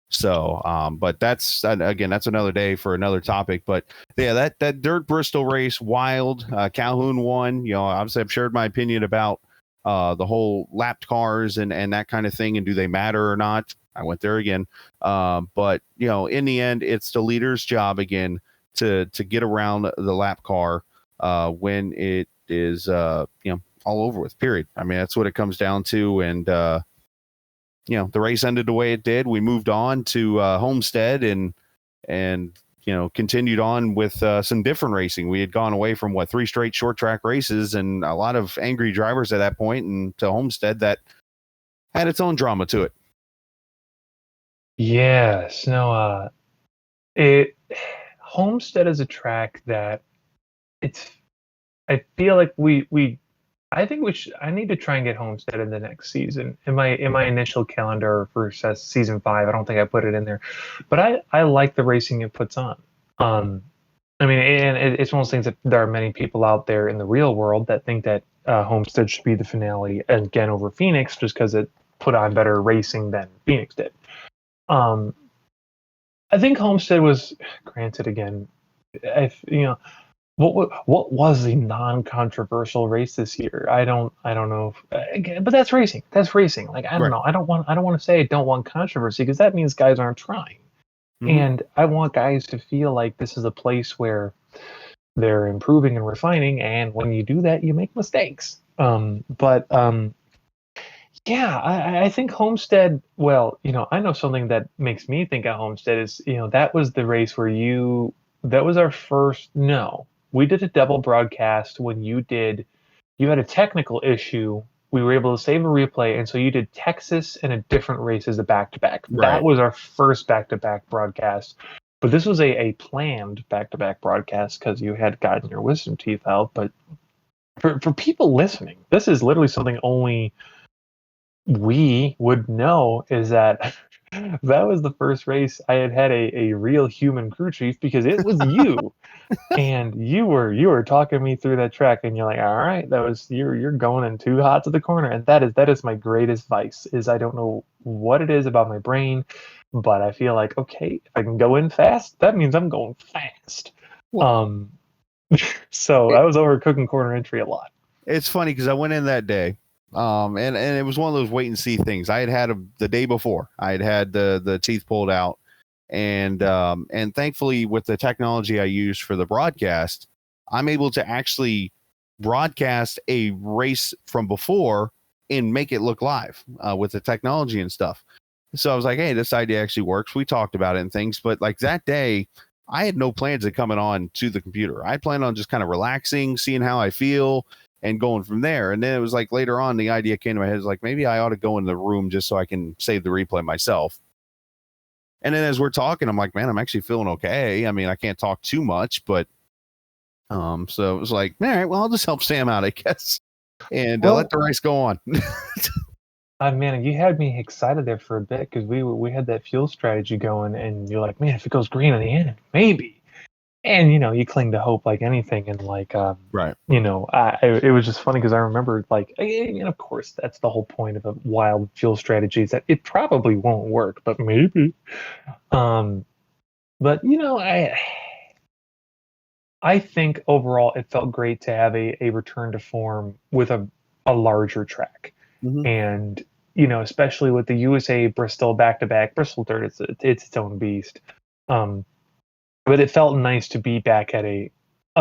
So, but that's another day for another topic. But yeah, that dirt Bristol race, wild. Calhoun won. Obviously, I've shared my opinion about the whole lapped cars and that kind of thing, and do they matter or not? I went there again. But in the end, it's the leader's job again to get around the lap car when it is all over with. Period. I mean, that's what it comes down to. And the race ended the way it did. We moved on to Homestead and continued on with some different racing. We had gone away from 3 straight short track races and a lot of angry drivers at that point, and to Homestead that had its own drama to it. Yes, no, Homestead is a track that I feel like I think I need to try and get Homestead in the next season. In my initial calendar for season 5, I don't think I put it in there, but I like the racing it puts on. I mean, and it's one of those things that there are many people out there in the real world that think that Homestead should be the finale again over Phoenix just because it put on better racing than Phoenix did. I think Homestead was, granted again, what was the non-controversial race this year? I don't know. Again, but that's racing. That's racing. Like I don't know. I don't want to say I don't want controversy because that means guys aren't trying. And I want guys to feel like this is a place where they're improving and refining, and when you do that, you make mistakes. Yeah, I think Homestead. Well, I know something that makes me think of Homestead is, that was the race where you. That was our first. No, we did a double broadcast when you did. You had a technical issue. We were able to save a replay, and so you did Texas and a different race as a back to back. That Right. was our first back to back broadcast. But this was a planned back to back broadcast because you had gotten your wisdom teeth out. But for people listening, this is literally something only we would know, is that that was the first race I had a real human crew chief, because it was you. And you were talking me through that track, and you're like, all right, that was you're going in too hot to the corner. And that is my greatest vice, is I don't know what it is about my brain, but I feel like, okay, if I can go in fast, that means I'm going fast. Well, um so it, I was over cooking corner entry a lot. it's funny because I went in that day, and it was one of those wait and see things. I had the day before. I had the teeth pulled out, and thankfully with the technology I used for the broadcast, I'm able to actually broadcast a race from before and make it look live with the technology and stuff. So I was like, hey, this idea actually works. We talked about it and things, but like that day, I had no plans of coming on to the computer. I planned on just kind of relaxing, seeing how I feel, and going from there. And then it was like later on, the idea came to my head, is like, maybe I ought to go in the room just so I can save the replay myself. And then as we're talking, I'm like, man, I'm actually feeling okay. I mean, I can't talk too much, but so it was like, all right, well, I'll just help Sam out, I guess, and let Well, the race go on. man, you had me excited there for a bit, because we had that fuel strategy going, and you're like, man, if it goes green in the end, maybe. And you cling to hope like anything, and like Right. it was just funny, because I remember, like, and of course that's the whole point of a wild fuel strategy, is that it probably won't work, but maybe. Um, but I think overall it felt great to have a return to form with a larger track. Mm-hmm. And especially with the USA Bristol back to back. Bristol Dirt, it's its own beast. But it felt nice to be back at a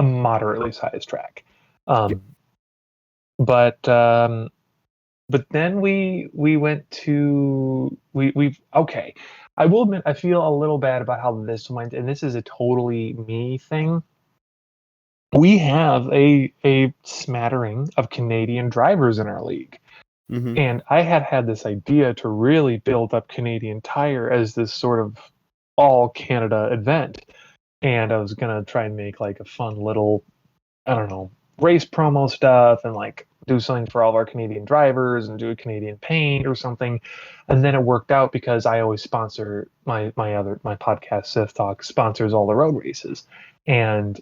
moderately sized track. Yeah. Um, but then we went to we okay. I will admit, I feel a little bad about how this went, and this is a totally me thing. We have a smattering of Canadian drivers in our league. Mm-hmm. And I had this idea to really build up Canadian Tire as this sort of all Canada event. And I was gonna try and make like a fun little, I don't know, race promo stuff, and like do something for all of our Canadian drivers, and do a Canadian paint or something. And then it worked out, because I always sponsor my podcast, Sith Talk, sponsors all the road races. And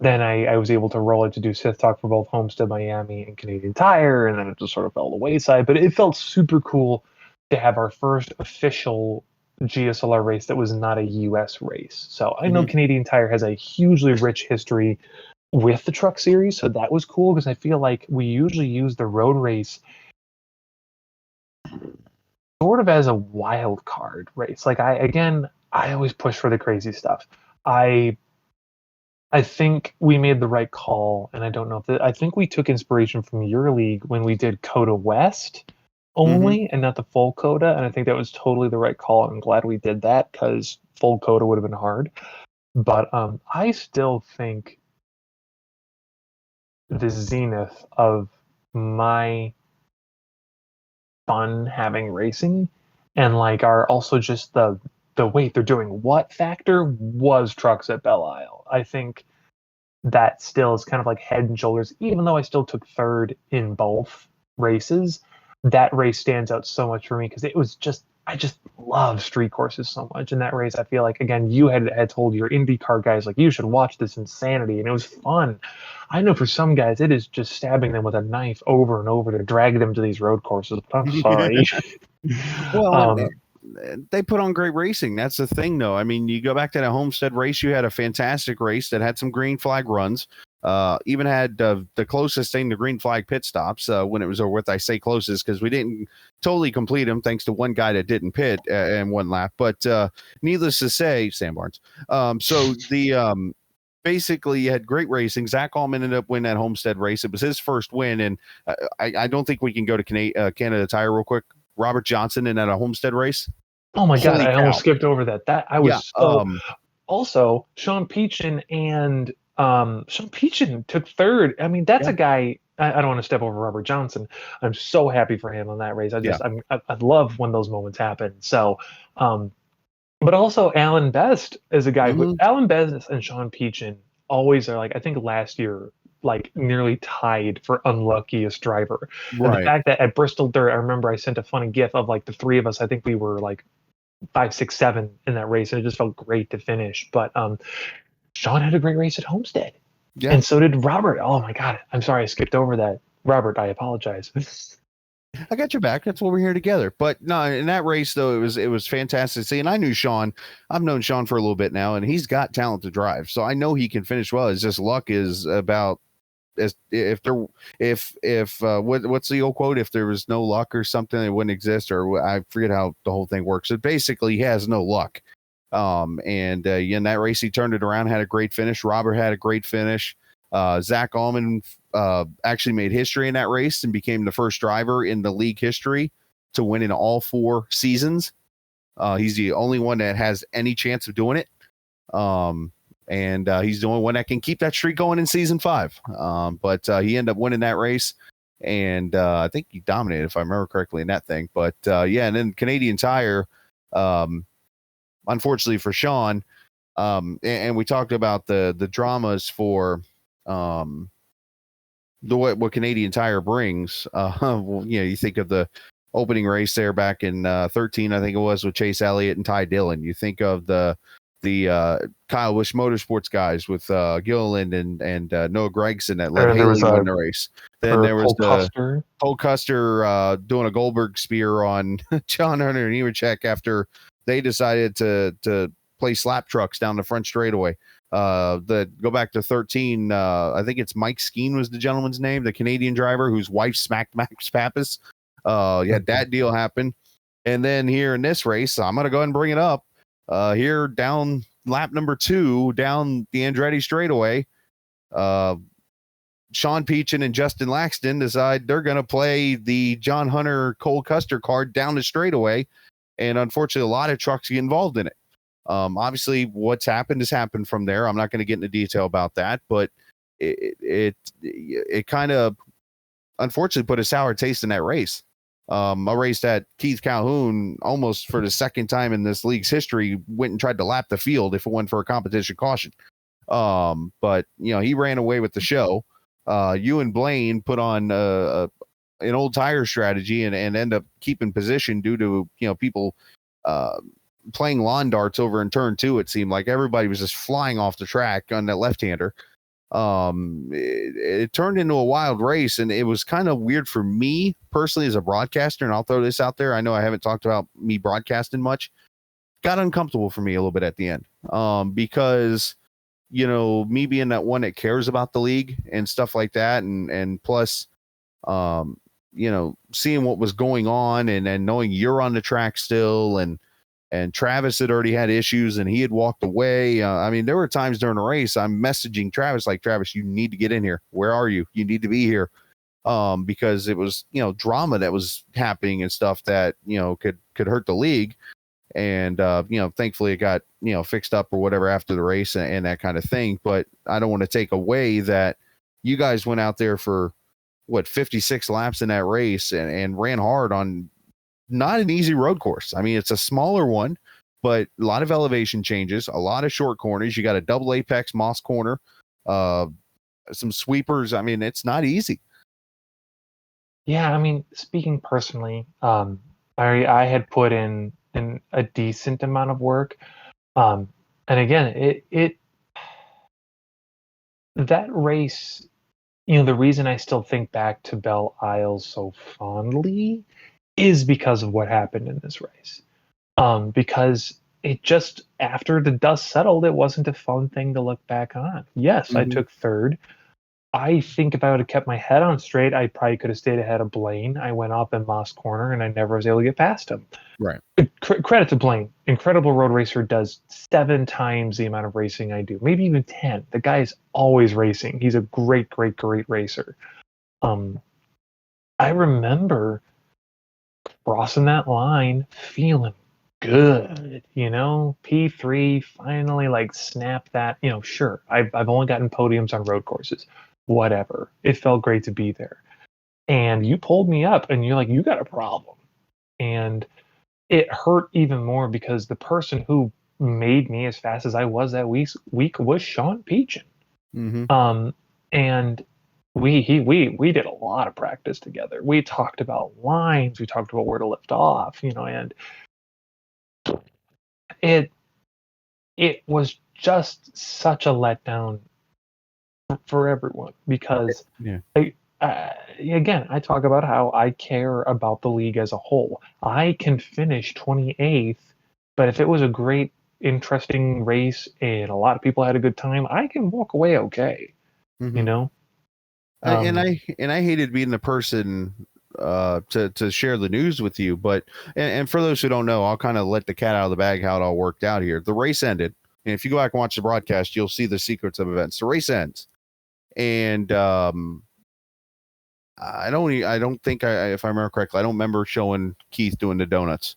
then I was able to roll it to do Sith Talk for both Homestead Miami and Canadian Tire, and then it just sort of fell to the wayside. But it felt super cool to have our first official GSLR race that was not a US race. So I know Mm-hmm. Canadian Tire has a hugely rich history with the truck series, so that was cool, because I feel like we usually use the road race sort of as a wild card race. Like, I always push for the crazy stuff. I think we made the right call, and I don't know if I think we took inspiration from your league when we did Coda West Mm-hmm. only, and not the full Coda, and I think that was totally the right call. I'm glad we did that, because full Coda would have been hard. But I still think the zenith of my fun having racing, and like are also just the wait, they're doing what factor, was trucks at Belle Isle. I think that still is kind of like head and shoulders, even though I still took third in both races. That race stands out so much for me, because it was just, I just love street courses so much. In that race, I feel like, again, you had told your IndyCar guys, like, you should watch this insanity, and it was fun. I know for some guys it is just stabbing them with a knife over and over to drag them to these road courses, but I'm sorry. Well, um, they put on great racing. That's the thing, though. I mean, you go back to that Homestead race, you had a fantastic race that had some green flag runs. Even had the closest thing to green flag pit stops when it was over with. I say closest because we didn't totally complete them, thanks to one guy that didn't pit in one lap. But needless to say, Sam Barnes. So the basically you had great racing. Zach Allman ended up winning that Homestead race. It was his first win, and I don't think we can go to Canada Tire real quick. Robert Johnson in that a Homestead race. Oh my God, Holy I almost cow! skipped over that. That I Yeah, was so. Also, Sean Peachin and Sean Peachin took third. I mean, that's yeah, a guy. I don't want to step over Robert Johnson. I'm so happy for him on that race. yeah. I love when those moments happen. So, um, but also Alan Best is a guy who hmm Alan Best and Sean Peachin always are like. I think last year like nearly tied for unluckiest driver. And the Right. fact that at Bristol Dirt, I remember I sent a funny gif of like the three of us. I think we were like 5, 6, 7 in that race, and it just felt great to finish. But Sean had a great race at Homestead, Yeah. and so did Robert. Oh my God, I'm sorry I skipped over that. Robert, I apologize. I got your back. That's why we're here together. But no, in that race though, it was fantastic to see. And I knew Sean. I've known Sean for a little bit now, and he's got talent to drive. So I know he can finish well. It's just luck is about as if what's the old quote? If there was no luck or something, it wouldn't exist. Or I forget how the whole thing works. It basically he has no luck. And in that race, he turned it around, had a great finish. Robert had a great finish. Zach Allman actually made history in that race and became the first driver in the league history to win in all 4 seasons. He's the only one that has any chance of doing it. And he's the only one that can keep that streak going in season 5. But he ended up winning that race. And I think he dominated, if I remember correctly, in that thing. But yeah, and then Canadian Tire, unfortunately for Sean, and we talked about the dramas for what Canadian Tire brings. Well, you think of the opening race there back in 13, I think it was, with Chase Elliott and Ty Dillon. You think of the Kyle Busch Motorsports guys with Gilliland and Noah Gregson that let And there was Haley win the race. Then there was Cole Custer. Cole Custer doing a Goldberg spear on John Hunter and Nemechek after they decided to play slap trucks down the front straightaway. Go back to 13. I think it's Mike Skeen was the gentleman's name, the Canadian driver whose wife smacked Max Pappas. Yeah, that deal happened. And then here in this race, I'm going to go ahead and bring it up. Here down lap number 2, down the Andretti straightaway, Sean Peachin and Justin Laxton decide they're going to play the John Hunter Cole Custer card down the straightaway. And unfortunately, a lot of trucks get involved in it. Obviously, what's happened has happened from there. I'm not going to get into detail about that, but it kind of unfortunately put a sour taste in that race. A race that Keith Calhoun, almost for the second time in this league's history, went and tried to lap the field if it went for a competition caution. But he ran away with the show. You and Blaine put on an old tire strategy and end up keeping position due to people playing lawn darts over in turn 2. It seemed like everybody was just flying off the track on that left-hander. It turned into a wild race, and it was kind of weird for me personally as a broadcaster. And I'll throw this out there. I know I haven't talked about me broadcasting much. Got uncomfortable for me a little bit at the end. Because me being that one that cares about the league and stuff like that, and plus seeing what was going on and knowing you're on the track still, and Travis had already had issues and he had walked away. I mean, there were times during the race I'm messaging Travis like, Travis, you need to get in here. Where are you? You need to be here. Because it was, drama that was happening and stuff that, could hurt the league. And, thankfully it got, fixed up or whatever after the race and that kind of thing. But I don't want to take away that you guys went out there for 56 laps in that race and ran hard on not an easy road course. I mean, it's a smaller one, but a lot of elevation changes, a lot of short corners. You got a double apex moss corner, some sweepers. I mean, it's not easy. Yeah, I mean, speaking personally, I had put in a decent amount of work, and again, it that race, the reason I still think back to Belle Isle so fondly is because of what happened in this race. Because it just after the dust settled, it wasn't a fun thing to look back on. Yes, I took third. I think if I would have kept my head on straight, I probably could have stayed ahead of Blaine. I went off in Moss Corner, and I never was able to get past him. Right. Credit to Blaine. Incredible road racer, does 7 times the amount of racing I do, maybe even 10. The guy is always racing. He's a great, great, great racer. I remember crossing that line feeling good, P3 finally like snapped that, sure. I've only gotten podiums on road courses. Whatever. It felt great to be there. And you pulled me up and you're like, you got a problem. And it hurt even more because the person who made me as fast as I was that week was Sean Peachin. Mm-hmm. And we did a lot of practice together. We talked about lines, we talked about where to lift off, and it was just such a letdown for everyone because Yeah. again, I talk about how I care about the league as a whole. I can finish 28th, but if it was a great, interesting race and a lot of people had a good time, I can walk away okay. Mm-hmm. You know, and I hated being the person to share the news with you, but and for those who don't know, I'll kind of let the cat out of the bag how it all worked out here. The race ended, and if you go back and watch the broadcast, you'll see the secrets of events. The race ends, and I don't think if I remember correctly, I don't remember showing Keith doing the donuts,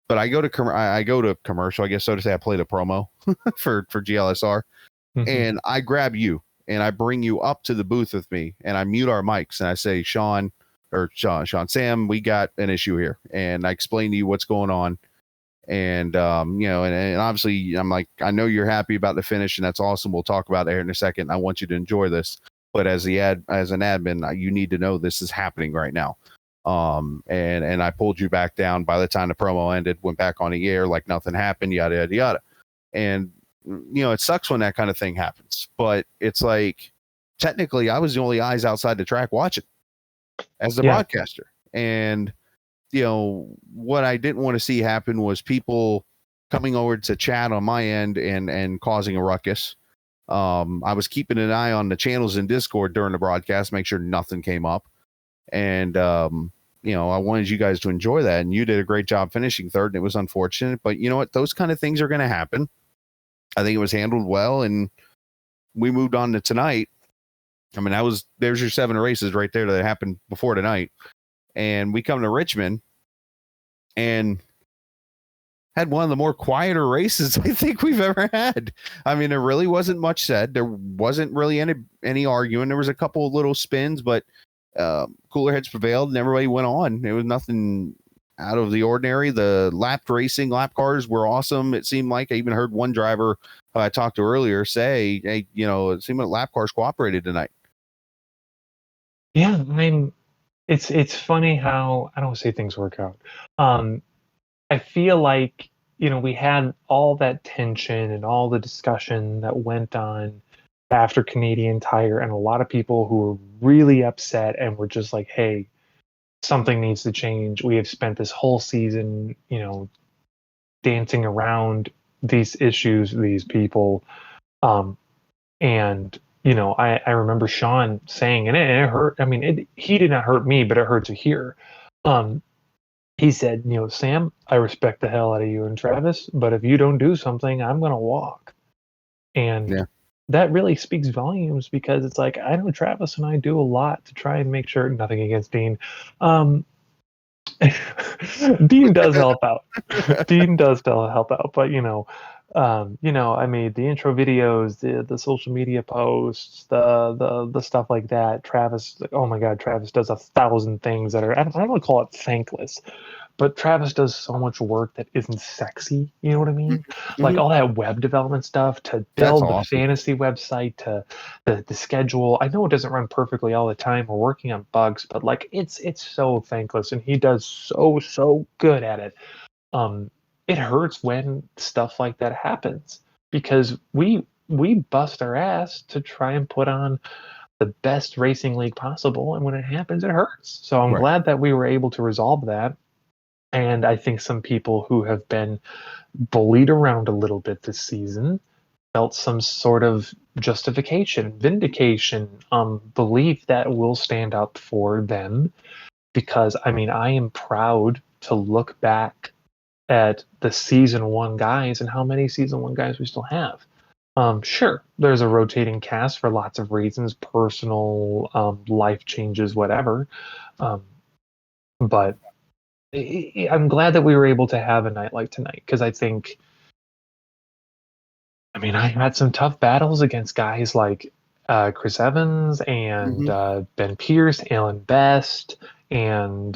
but I go to commercial, I guess so to say. I played a promo for GLSR, and I grab you and I bring you up to the booth with me, and I mute our mics and I say, Sean, Sam, we got an issue here, and I explain to you what's going on. And and obviously I'm like, I know you're happy about the finish, and that's awesome. We'll talk about it here in a second. I want you to enjoy this. But as an admin, you need to know this is happening right now. And I pulled you back down. By the time the promo ended, went back on the air like nothing happened, yada, yada, yada. And, it sucks when that kind of thing happens. But it's like, technically, I was the only eyes outside the track watching as the broadcaster. And, what I didn't want to see happen was people coming over to chat on my end and causing a ruckus. I was keeping an eye on the channels in Discord during the broadcast, make sure nothing came up. And, I wanted you guys to enjoy that. And you did a great job finishing third, and it was unfortunate. But you know what? Those kind of things are going to happen. I think it was handled well, and we moved on to tonight. I mean, there's your 7 races right there that happened before tonight. And we come to Richmond and had one of the more quieter races I think we've ever had. I mean, there really wasn't much said. There wasn't really any arguing. There was a couple of little spins, but cooler heads prevailed and everybody went on. There was nothing out of the ordinary. The lap cars were awesome. It seemed like I even heard one driver I talked to earlier say, hey, it seemed like lap cars cooperated tonight. Yeah, I mean, it's funny how I don't want to say things work out. I feel like we had all that tension and all the discussion that went on after Canadian Tire, and a lot of people who were really upset and were just like, "Hey, something needs to change. We have spent this whole season, dancing around these issues, these people." And I remember Sean saying, and it hurt. I mean, he did not hurt me, but it hurt to hear. He said, Sam, I respect the hell out of you and Travis, but if you don't do something, I'm going to walk. And that really speaks volumes because it's like, I know Travis and I do a lot to try and make sure, nothing against Dean. Dean does help out. Dean does help out, but I made the intro videos, the social media posts, the stuff like that. Travis, oh my God, Travis does 1,000 things that are, I don't want to call it thankless, but Travis does so much work that isn't sexy. You know what I mean? Mm-hmm. Like all that web development stuff, to build the fantasy website, to the schedule. I know it doesn't run perfectly all the time. We're working on bugs, but like it's so thankless, and he does so good at it. It hurts when stuff like that happens because we bust our ass to try and put on the best racing league possible, and when it happens, it hurts. So I'm glad that we were able to resolve that. And I think some people who have been bullied around a little bit this season felt some sort of justification, vindication, belief that will stand up for them. Because I mean, I am proud to look back at the season one guys and how many season one guys we still have. Sure, there's a rotating cast for lots of reasons, personal, life changes, whatever. Um, but I'm glad that we were able to have a night like tonight because I mean, I had some tough battles against guys like Chris Evans and Mhm. Ben Pierce, Alan Best, and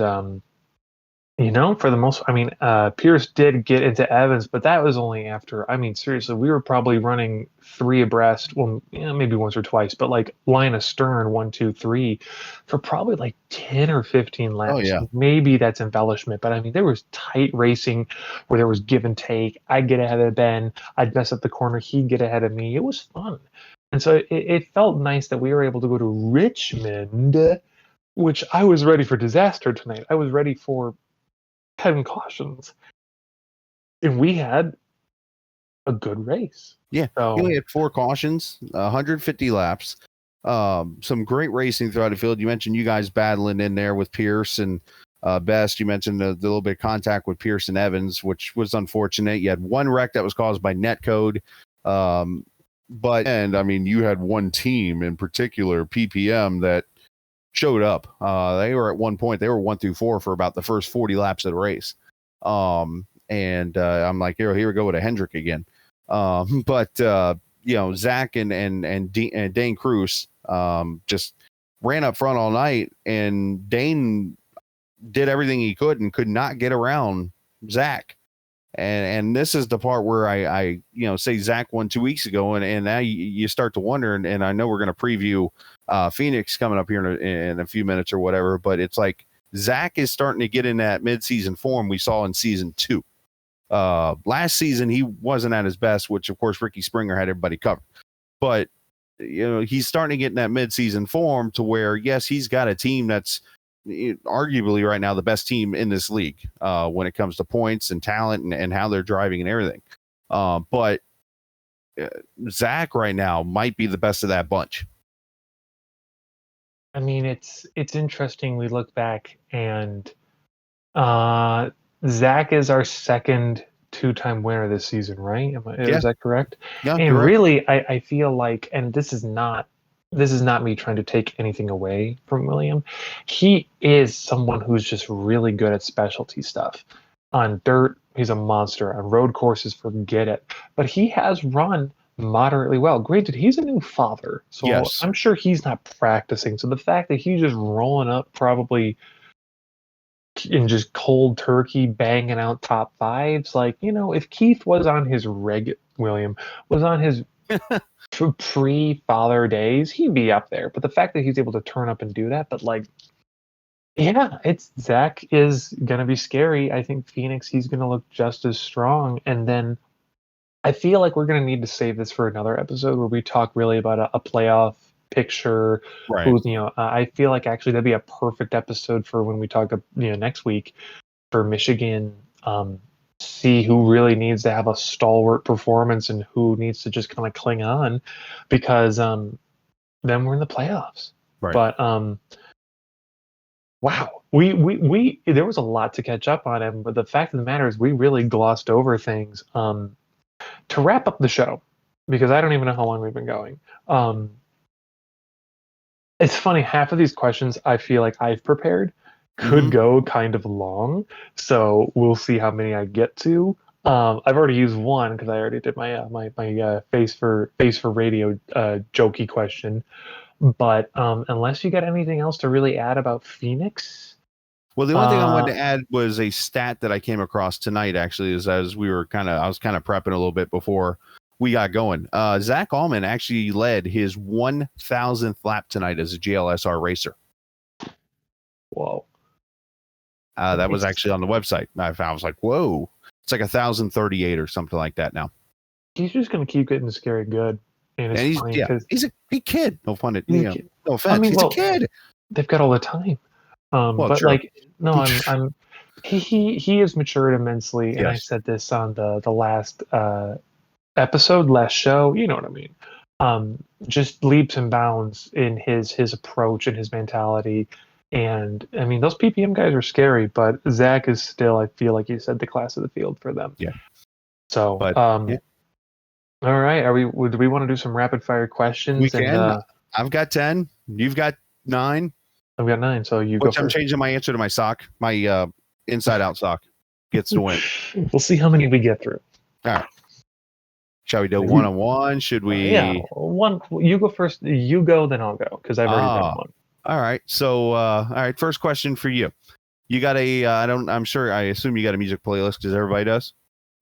for the most, I mean, Pierce did get into Evans, but that was only after. I mean, seriously, we were probably running three abreast. Well, yeah, maybe once or twice, but like line astern, 1, 2, 3, for probably like 10 or 15 Oh laps. yeah. Maybe that's embellishment, but I mean, there was tight racing where there was give and take. I'd get ahead of Ben, I'd mess up the corner, he'd get ahead of me. It was fun, and so it felt nice that we were able to go to Richmond, which I was ready for disaster tonight. I was ready for 10 cautions, and we had a good race. Yeah, he only So, had 4 cautions, 150 laps. Some great racing throughout the field. You mentioned you guys battling in there with Pierce and Best. You mentioned the little bit of contact with Pierce and Evans, which was unfortunate. You had one wreck that was caused by netcode. And I mean, you had one team in particular, PPM, that showed up. They were at one point, they were 1 through 4 for about the first 40 laps of the race. I'm like, here we go with a Hendrick again. Zach and Dane Cruz just ran up front all night, and Dane did everything he could and could not get around Zach. And this is the part where I say Zach won 2 weeks ago, and now you start to wonder, and I know we're going to preview Phoenix coming up here in a few minutes or whatever, but it's like Zach is starting to get in that midseason form we saw in season 2. Last season he wasn't at his best, which of course Ricky Springer had everybody covered, but he's starting to get in that midseason form to where, yes, he's got a team that's arguably right now the best team in this league when it comes to points and talent and how they're driving and everything. But Zach right now might be the best of that bunch. I mean, it's interesting. We look back, and Zach is our second two-time winner this season, right? Yeah. Is that correct? Yeah, And you're right. really, I feel like, and this is not me trying to take anything away from William. He is someone who's just really good at specialty stuff. On dirt, he's a monster. On road courses, forget it. But he has run moderately well. Granted, he's a new father, so Yes. I'm sure he's not practicing. So the fact that he's just rolling up probably in just cold turkey banging out top fives, like, if Keith was on his William was on his pre-father days, he'd be up there. But the fact that he's able to turn up and do that, but like, yeah, it's Zach is gonna be scary. I think Phoenix, he's gonna look just as strong. And then I feel like we're gonna need to save this for another episode where we talk really about a playoff picture. Right. Who's, I feel like actually that'd be a perfect episode for when we talk, next week for Michigan. See who really needs to have a stalwart performance and who needs to just kind of cling on, because then we're in the playoffs. Right. But wow, we there was a lot to catch up on, and but the fact of the matter is we really glossed over things. To wrap up the show, because I don't even know how long we've been going. It's funny, half of these questions I feel like I've prepared could go kind of long, so we'll see how many I get to. I've already used one because I already did my face for radio jokey question. But unless you got anything else to really add about Phoenix, Well, the only thing I wanted to add was a stat that I came across tonight, actually, is as we were I was kind of prepping a little bit before we got going. Zach Allman actually led his 1,000th lap tonight as a GLSR racer. whoa, That was actually on the website. I was like, whoa, it's like 1,038 or something like that now. he's just gonna keep getting scary good, and it's And funny because he's a big kid. No fun, no offense. I mean, He's a kid. they've got all the time. Well, But sure. like, no, I'm he has matured immensely, and I Yes. said this on the last episode, less show. You know what I mean? Just leaps and bounds in his approach and his mentality. And I mean, those PPM guys are scary, but Zach is still, I feel like you said, the class of the field for them. Yeah. So, But yeah, all right, do we want to do some rapid fire questions? we can. And I've got 10. You've got 9. I've got 9, so you go Which I'm first. changing my answer to my sock. My inside out sock gets to win. We'll see how many we get through. All right. Shall we do one-on-one? Should we? Yeah, one. You go first. You go, then I'll go because I've already done one. All right. So, all right. First question for you. You got a? I assume you got a music playlist because everybody does.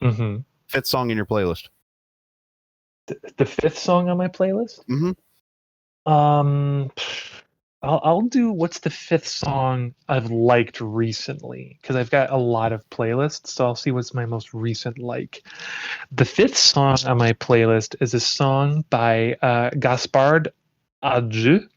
Mm-hmm. 5th song in your playlist. The 5th song on my playlist. Mm-hmm. I'll do what's the 5th song I've liked recently because I've got a lot of playlists. So I'll see what's my most recent like. The 5th song on my playlist is a song by Gaspard Adjou.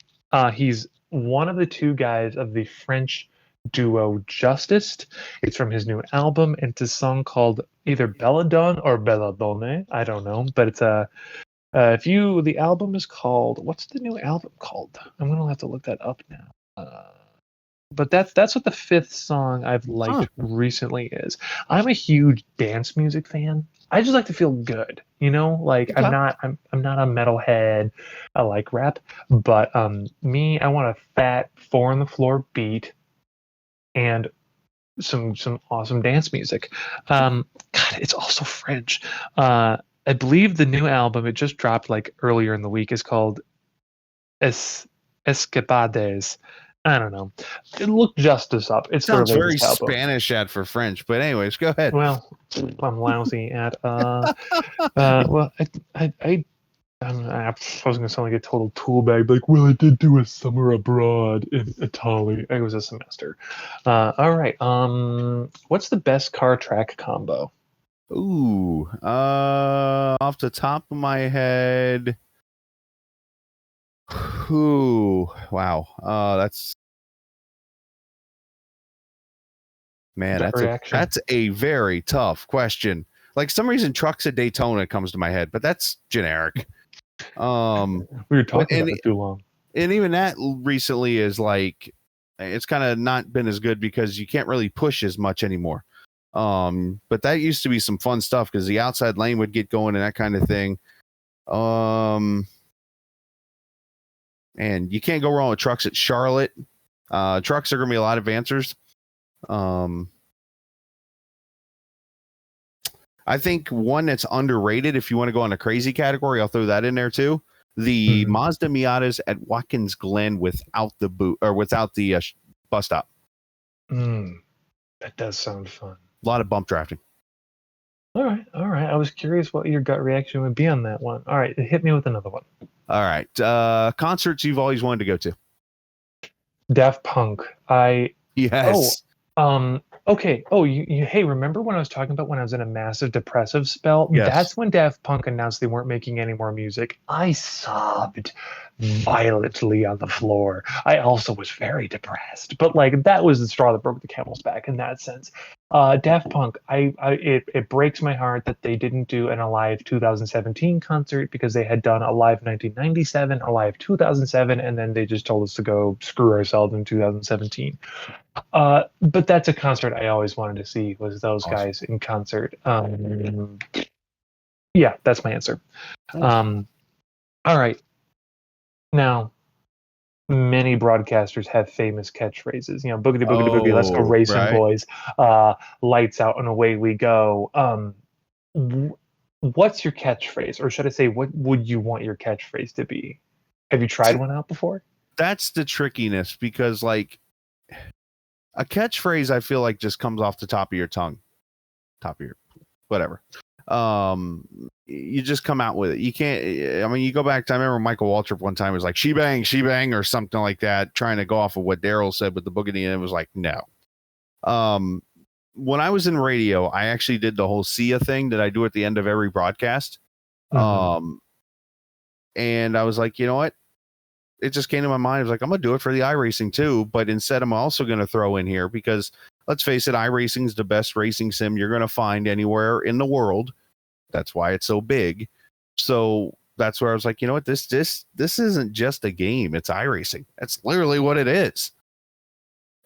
He's one of the 2 guys of the French duo Justice. It's from his new album, and it's a song called either Belladone or Belladone. I don't know, but it's a. The album is called. What's the new album called? I'm gonna have to look that up now. But that's what the 5th song I've liked recently is. I'm a huge dance music fan. I just like to feel good, Like Okay. I'm not a metalhead. I like rap, but me, I want a fat 4 on the floor beat and some awesome dance music. God, it's also French. I believe the new album, it just dropped like earlier in the week, is called Escapades. I don't know. Look Justice up. It's Sounds their very latest album. Spanish for French, but anyways, go ahead. Well, I'm lousy at. Well, I was gonna sound like a total tool bag, like, well, I did do a summer abroad in Italy. It was a semester. All right. What's the best car track combo? Ooh, off the top of my head. Ooh, wow. That's a very tough question. Like, some reason Trucks at Daytona comes to my head, but that's generic. We were talking about it too long. And even that recently is like, it's kind of not been as good because you can't really push as much anymore. But that used to be some fun stuff because the outside lane would get going and that kind of thing. And you can't go wrong with Trucks at Charlotte. Trucks are going to be a lot of answers. I think one that's underrated, if you want to go on a crazy category, I'll throw that in there too. The Mazda Miatas at Watkins Glen without the boot or without the bus stop. That does sound fun. A lot of bump drafting. All right. I was curious what your gut reaction would be on that one. All right, hit me with another one. All right. Concerts you've always wanted to go to. Daft Punk. Yes. Okay. Oh, hey, remember when I was talking about when I was in a massive depressive spell? Yes. That's when Daft Punk announced they weren't making any more music. I sobbed violently on the floor. I also was very depressed, but like that was the straw that broke the camel's back in that sense. Daft Punk, it breaks my heart that they didn't do an Alive 2017 concert because they had done Alive 1997, Alive 2007, and then they just told us to go screw ourselves in 2017. But that's a concert I always wanted to see, was those guys in concert. Yeah, that's my answer. All right. Now, many broadcasters have famous catchphrases. Boogity boogity boogie, let's go racing, boys. Lights out and away we go. What's your catchphrase, or should I say, what would you want your catchphrase to be? Have you tried one out before? That's the trickiness because, like, a catchphrase, I feel like just comes off the top of your tongue, whatever. You just come out with it. You can't. I mean, you go back to, I remember Michael Waltrip one time was like she bang, or something like that, trying to go off of what Daryl said with the boogity, and it was like no. When I was in radio, I actually did the whole Sia thing that I do at the end of every broadcast. And I was like, you know what? It just came to my mind. I was like, I'm going to do it for the iRacing too. But instead, I'm also going to throw in here because let's face it, iRacing is the best racing sim you're going to find anywhere in the world. That's why it's so big. So that's where I was like, you know what, this isn't just a game, it's iRacing. That's literally what it is.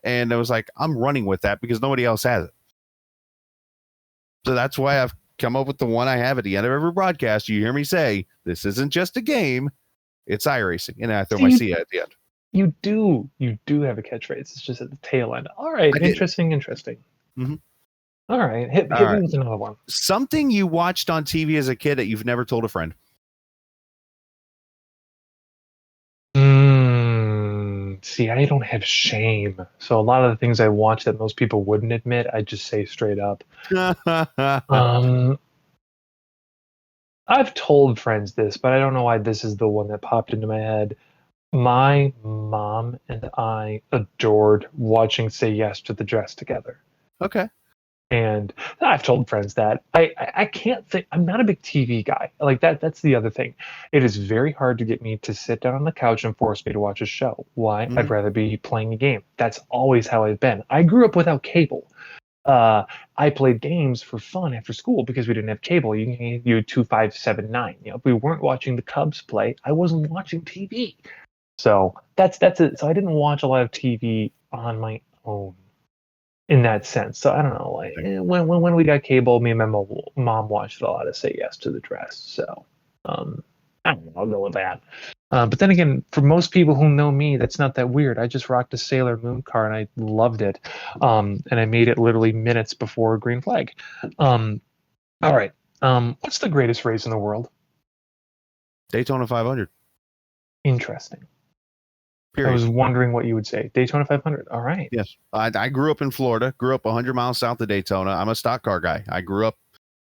And I was like, I'm running with that because nobody else has it. So that's why I've come up with the one I have at the end of every broadcast. You hear me say, this isn't just a game, it's iRacing. And I throw my C at the end. You do have a catchphrase. It's just at the tail end. All right. Interesting. Mm-hmm. All right. Hit me with another one. Something you watched on TV as a kid that you've never told a friend. See, I don't have shame. So a lot of the things I watch that most people wouldn't admit, I just say straight up. I've told friends this, but I don't know why this is the one that popped into my head. My mom and I adored watching Say Yes to the Dress together. Okay. And I've told friends that I can't think, I'm not a big TV guy. Like that's the other thing. It is very hard to get me to sit down on the couch and force me to watch a show. Why? Mm-hmm. I'd rather be playing a game. That's always how I've been. I grew up without cable. I played games for fun after school because we didn't have cable. You 2579. If we weren't watching the Cubs play, I wasn't watching TV. So that's it. So I didn't watch a lot of TV on my own in that sense. So I don't know. Like when we got cable, me and my mom watched a lot of Say Yes to the Dress. So I don't know. I'll go with that. But then again, for most people who know me, that's not that weird. I just rocked a Sailor Moon car and I loved it. And I made it literally minutes before Green Flag. All right. What's the greatest race in the world? Daytona 500. Interesting. Period. I was wondering what you would say. Daytona 500. All right. Yes. I grew up in Florida, grew up 100 miles south of Daytona. I'm a stock car guy. I grew up,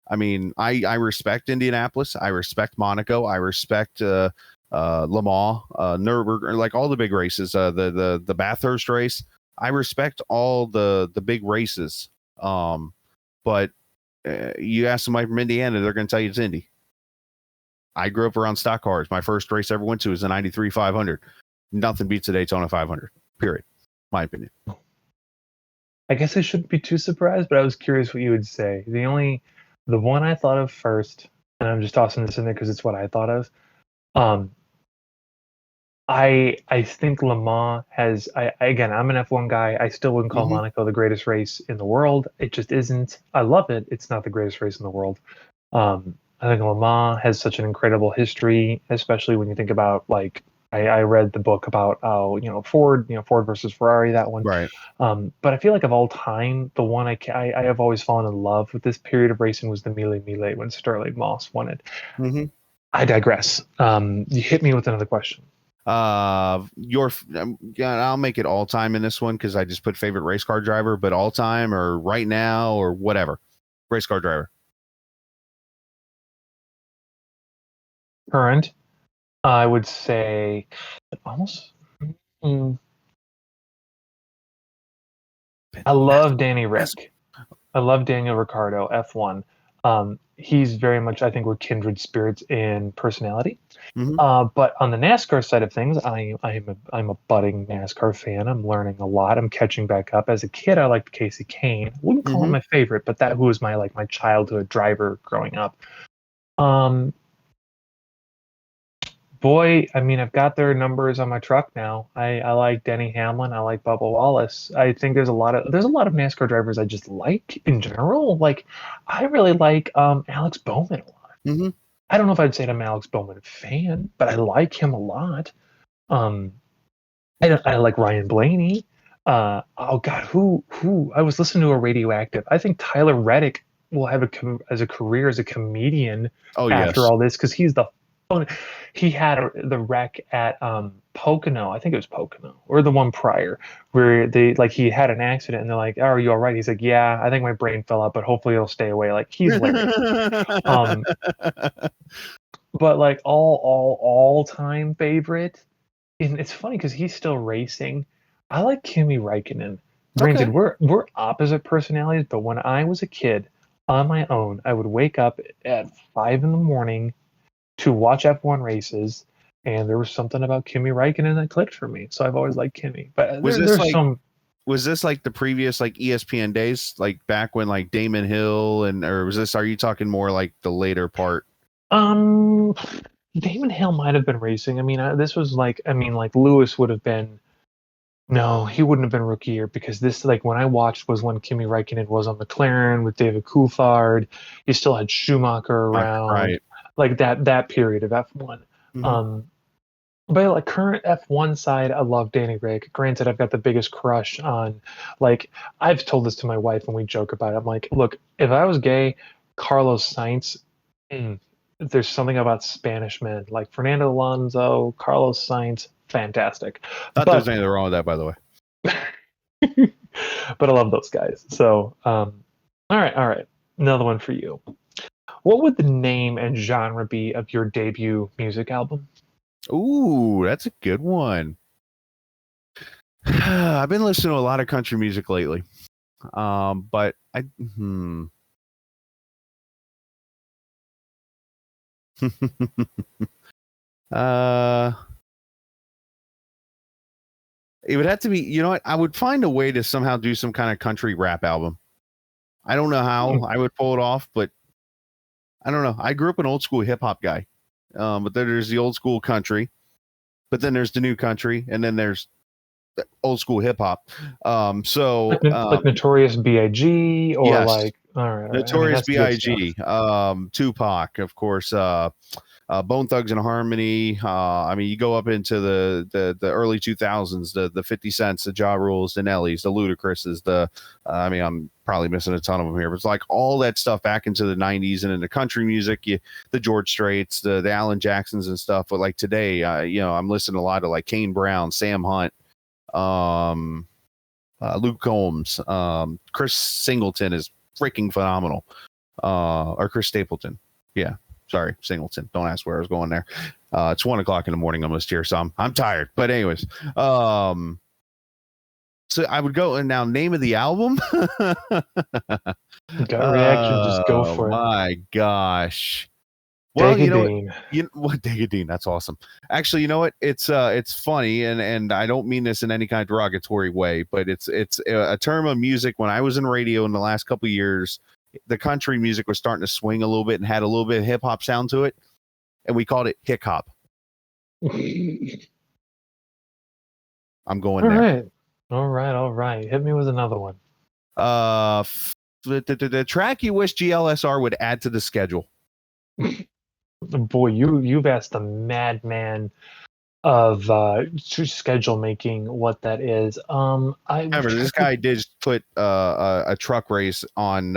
I respect Indianapolis. I respect Monaco. I respect Le Mans, Nürburgring, like all the big races, the Bathurst race. I respect all the big races. But you ask somebody from Indiana, they're going to tell you it's Indy. I grew up around stock cars. My first race I ever went to was the 93 500. Nothing beats a Daytona 500, period. My opinion. I guess I shouldn't be too surprised, but I was curious what you would say. The one I thought of first, and I'm just tossing this in there because it's what I thought of. I think Le Mans has. Again, I'm an F1 guy. I still wouldn't call Monaco the greatest race in the world. It just isn't. I love it. It's not the greatest race in the world. I think Le Mans has such an incredible history, especially when you think about like. I read the book about Ford versus Ferrari, that one. Right. But I feel like of all time, the one I have always fallen in love with this period of racing was the Mille Miglia when Sterling Moss won it. Mm-hmm. I digress. You hit me with another question. I'll make it all time in this one because I just put favorite race car driver, but all time or right now or whatever. Race car driver. Current. I would say almost. I love Danny Rick. I love Daniel Ricciardo, F1. He's very much, I think, we're kindred spirits in personality. Mm-hmm. But on the NASCAR side of things, I'm a budding NASCAR fan. I'm learning a lot. I'm catching back up. As a kid, I liked Casey Kane. Wouldn't call him my favorite, but who was my childhood driver growing up. Boy, I mean, I've got their numbers on my truck now. I like Denny Hamlin. I like Bubba Wallace. I think there's a lot of NASCAR drivers I just like in general. Like, I really like Alex Bowman a lot. Mm-hmm. I don't know if I'd say I'm an Alex Bowman fan, but I like him a lot. I like Ryan Blaney. Oh God, who? I was listening to a Radioactive. I think Tyler Reddick will have a career as a comedian after all this because he's the. He had the wreck at Pocono. I think it was Pocono or the one prior where he had an accident and they're like, "Oh, are you all right?" He's like, "Yeah, I think my brain fell out, but hopefully it'll stay away." Like he's hilarious. But like all time favorite, and it's funny because he's still racing. I like Kimi Räikkönen. Granted, we're opposite personalities, but when I was a kid on my own, I would wake up at 5 a.m. to watch F1 races, and there was something about Kimi Räikkönen that clicked for me. So I've always liked Kimi. But was this like the previous like ESPN days, like back when like Damon Hill are you talking more like the later part? Um, Damon Hill might have been racing. I mean, this was like, I mean, like Lewis would have been. No, he wouldn't have been rookie year because this, like, when I watched was when Kimi Räikkönen was on McLaren with David Coulthard. You still had Schumacher around, Right. like that period of F1. Hmm. Um, but like current F1 side, I love Danny Rick. Granted, I've got the biggest crush on, like, I've told this to my wife and we joke about it. I'm like, look, if I was gay, Carlos Sainz, mm, there's something about Spanish men, like Fernando Alonso, Carlos Sainz, fantastic. Not there's But anything wrong with that, by the way. but I love those guys. So, all right, all right. Another one for you. What would the name and genre be of your debut music album? Ooh, that's a good one. I've been listening to a lot of country music lately. But I uh it would have to be, you know what? I would find a way to somehow do some kind of country rap album. I don't know how I would pull it off, but I don't know. I grew up an old school hip hop guy. But then there's the old school country, but then there's the new country, and then there's the old school hip hop. Like Notorious B.I.G. or Yes, like, all right. I mean, Notorious that's good stuff. B.I.G., Tupac, of course, Bone Thugs and Harmony. I mean, you go up into the early 2000s, the 50 Cents, the Ja Rules, the Nellies, the Ludacris's, I mean, I'm probably missing a ton of them here, but it's like all that stuff back into the 90s and into country music, the George Straits, the Alan Jacksons and stuff. But like today, I'm listening a lot to like Kane Brown, Sam Hunt, um, Luke Combs, Chris Singleton is freaking phenomenal. Or Chris Stapleton. Yeah. Sorry, Singleton. Don't ask where I was going there. It's 1:00 in the morning almost here, so I'm tired. But anyways, so I would go and now name of the album. Gut reaction, just go Oh for it. my gosh. Well, Degadine. what Degadine, that's awesome. Actually, you know what? It's funny, and I don't mean this in any kind of derogatory way, but it's a term of music. When I was in radio in the last couple of years, the country music was starting to swing a little bit and had a little bit of hip hop sound to it, and we called it hick hop. I'm going All there. right. All right. All right. Hit me with another one. The track you wish GLSR would add to the schedule. Boy, you've asked the madman of schedule making what that is. Remember, this guy did put a truck race on.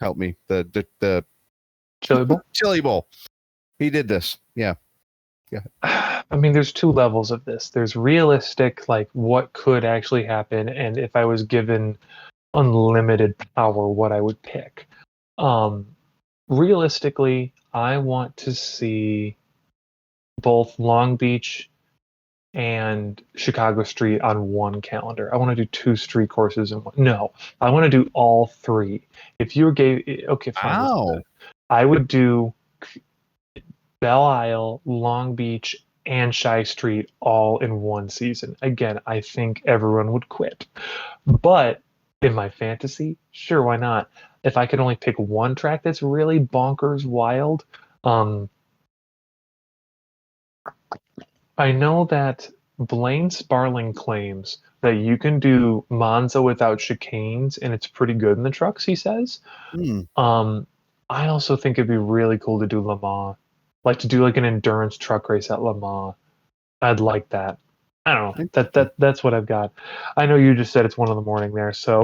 Help me, the Chili Bowl. Chili Bowl. He did this. Yeah. I mean, there's two levels of this. There's realistic, like what could actually happen, and if I was given unlimited power, what I would pick. Realistically, I want to see both Long Beach and Chicago Street on one calendar. I want to do two street courses in one. No, I want to do all three. If you gave, okay, fine. Wow. I would do Belle Isle, Long Beach, and Shy Street all in one season. Again, I think everyone would quit. But in my fantasy, sure, why not? If I could only pick one track that's really bonkers wild, I know that Blaine Sparling claims that you can do Monza without chicanes and it's pretty good in the trucks, he says. Um, I also think it'd be really cool to do Le Mans, like to do like an endurance truck race at Le Mans. I'd like that. I don't know. That's what I've got. I know you just said it's 1 a.m. there, so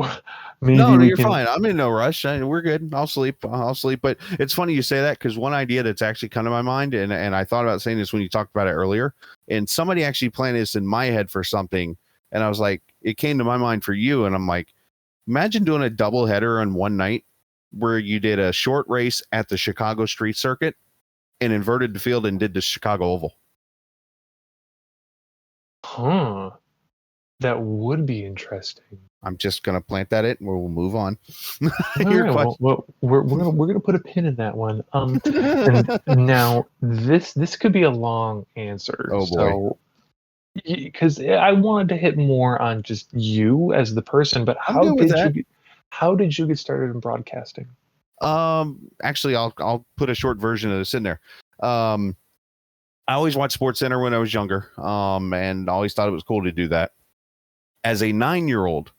maybe No, we you're can. fine. I'm in no rush. We're good. I'll sleep. But it's funny you say that because one idea that's actually come to my mind, and I thought about saying this when you talked about it earlier, and somebody actually planted this in my head for something, and I was like, it came to my mind for you, and I'm like, imagine doing a double header on one night where you did a short race at the Chicago Street Circuit and inverted the field and did the Chicago Oval. Huh. That would be interesting. I'm just gonna plant that in. We'll move on. All Your right, question. well, we're gonna put a pin in that one. And now this could be a long answer. Oh boy. So, because I wanted to hit more on just you as the person, but I'm good with that. how did you get started in broadcasting? Actually, I'll put a short version of this in there. I always watched Sports Center when I was younger, and always thought it was cool to do that. As a 9-year-old,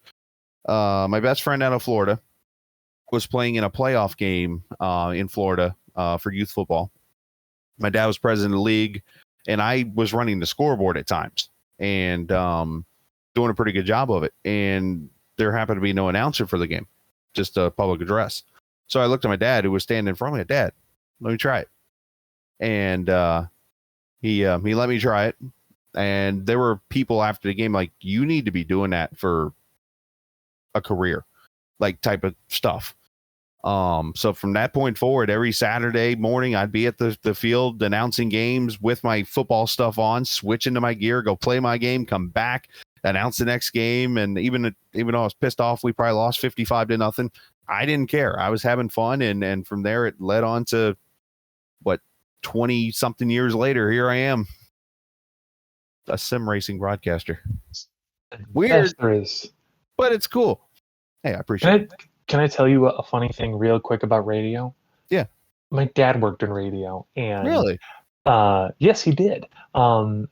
my best friend out of Florida was playing in a playoff game in Florida for youth football. My dad was president of the league, and I was running the scoreboard at times and doing a pretty good job of it. And there happened to be no announcer for the game, just a public address. So I looked at my dad, who was standing in front of me. Dad, let me try it. And he let me try it. And there were people after the game like, you need to be doing that for a career, like type of stuff. So from that point forward, every Saturday morning, I'd be at the field announcing games with my football stuff on, switch into my gear, go play my game, come back, announce the next game. And even though I was pissed off, we probably lost 55-0. I didn't care. I was having fun. And from there, it led on to 20 something years later, here I am, a sim racing broadcaster. Weird, Yes, there is. But it's cool. Hey, I appreciate it. Can I tell you a funny thing real quick about radio? Yeah. My dad worked in radio, and Really? yes, he did. And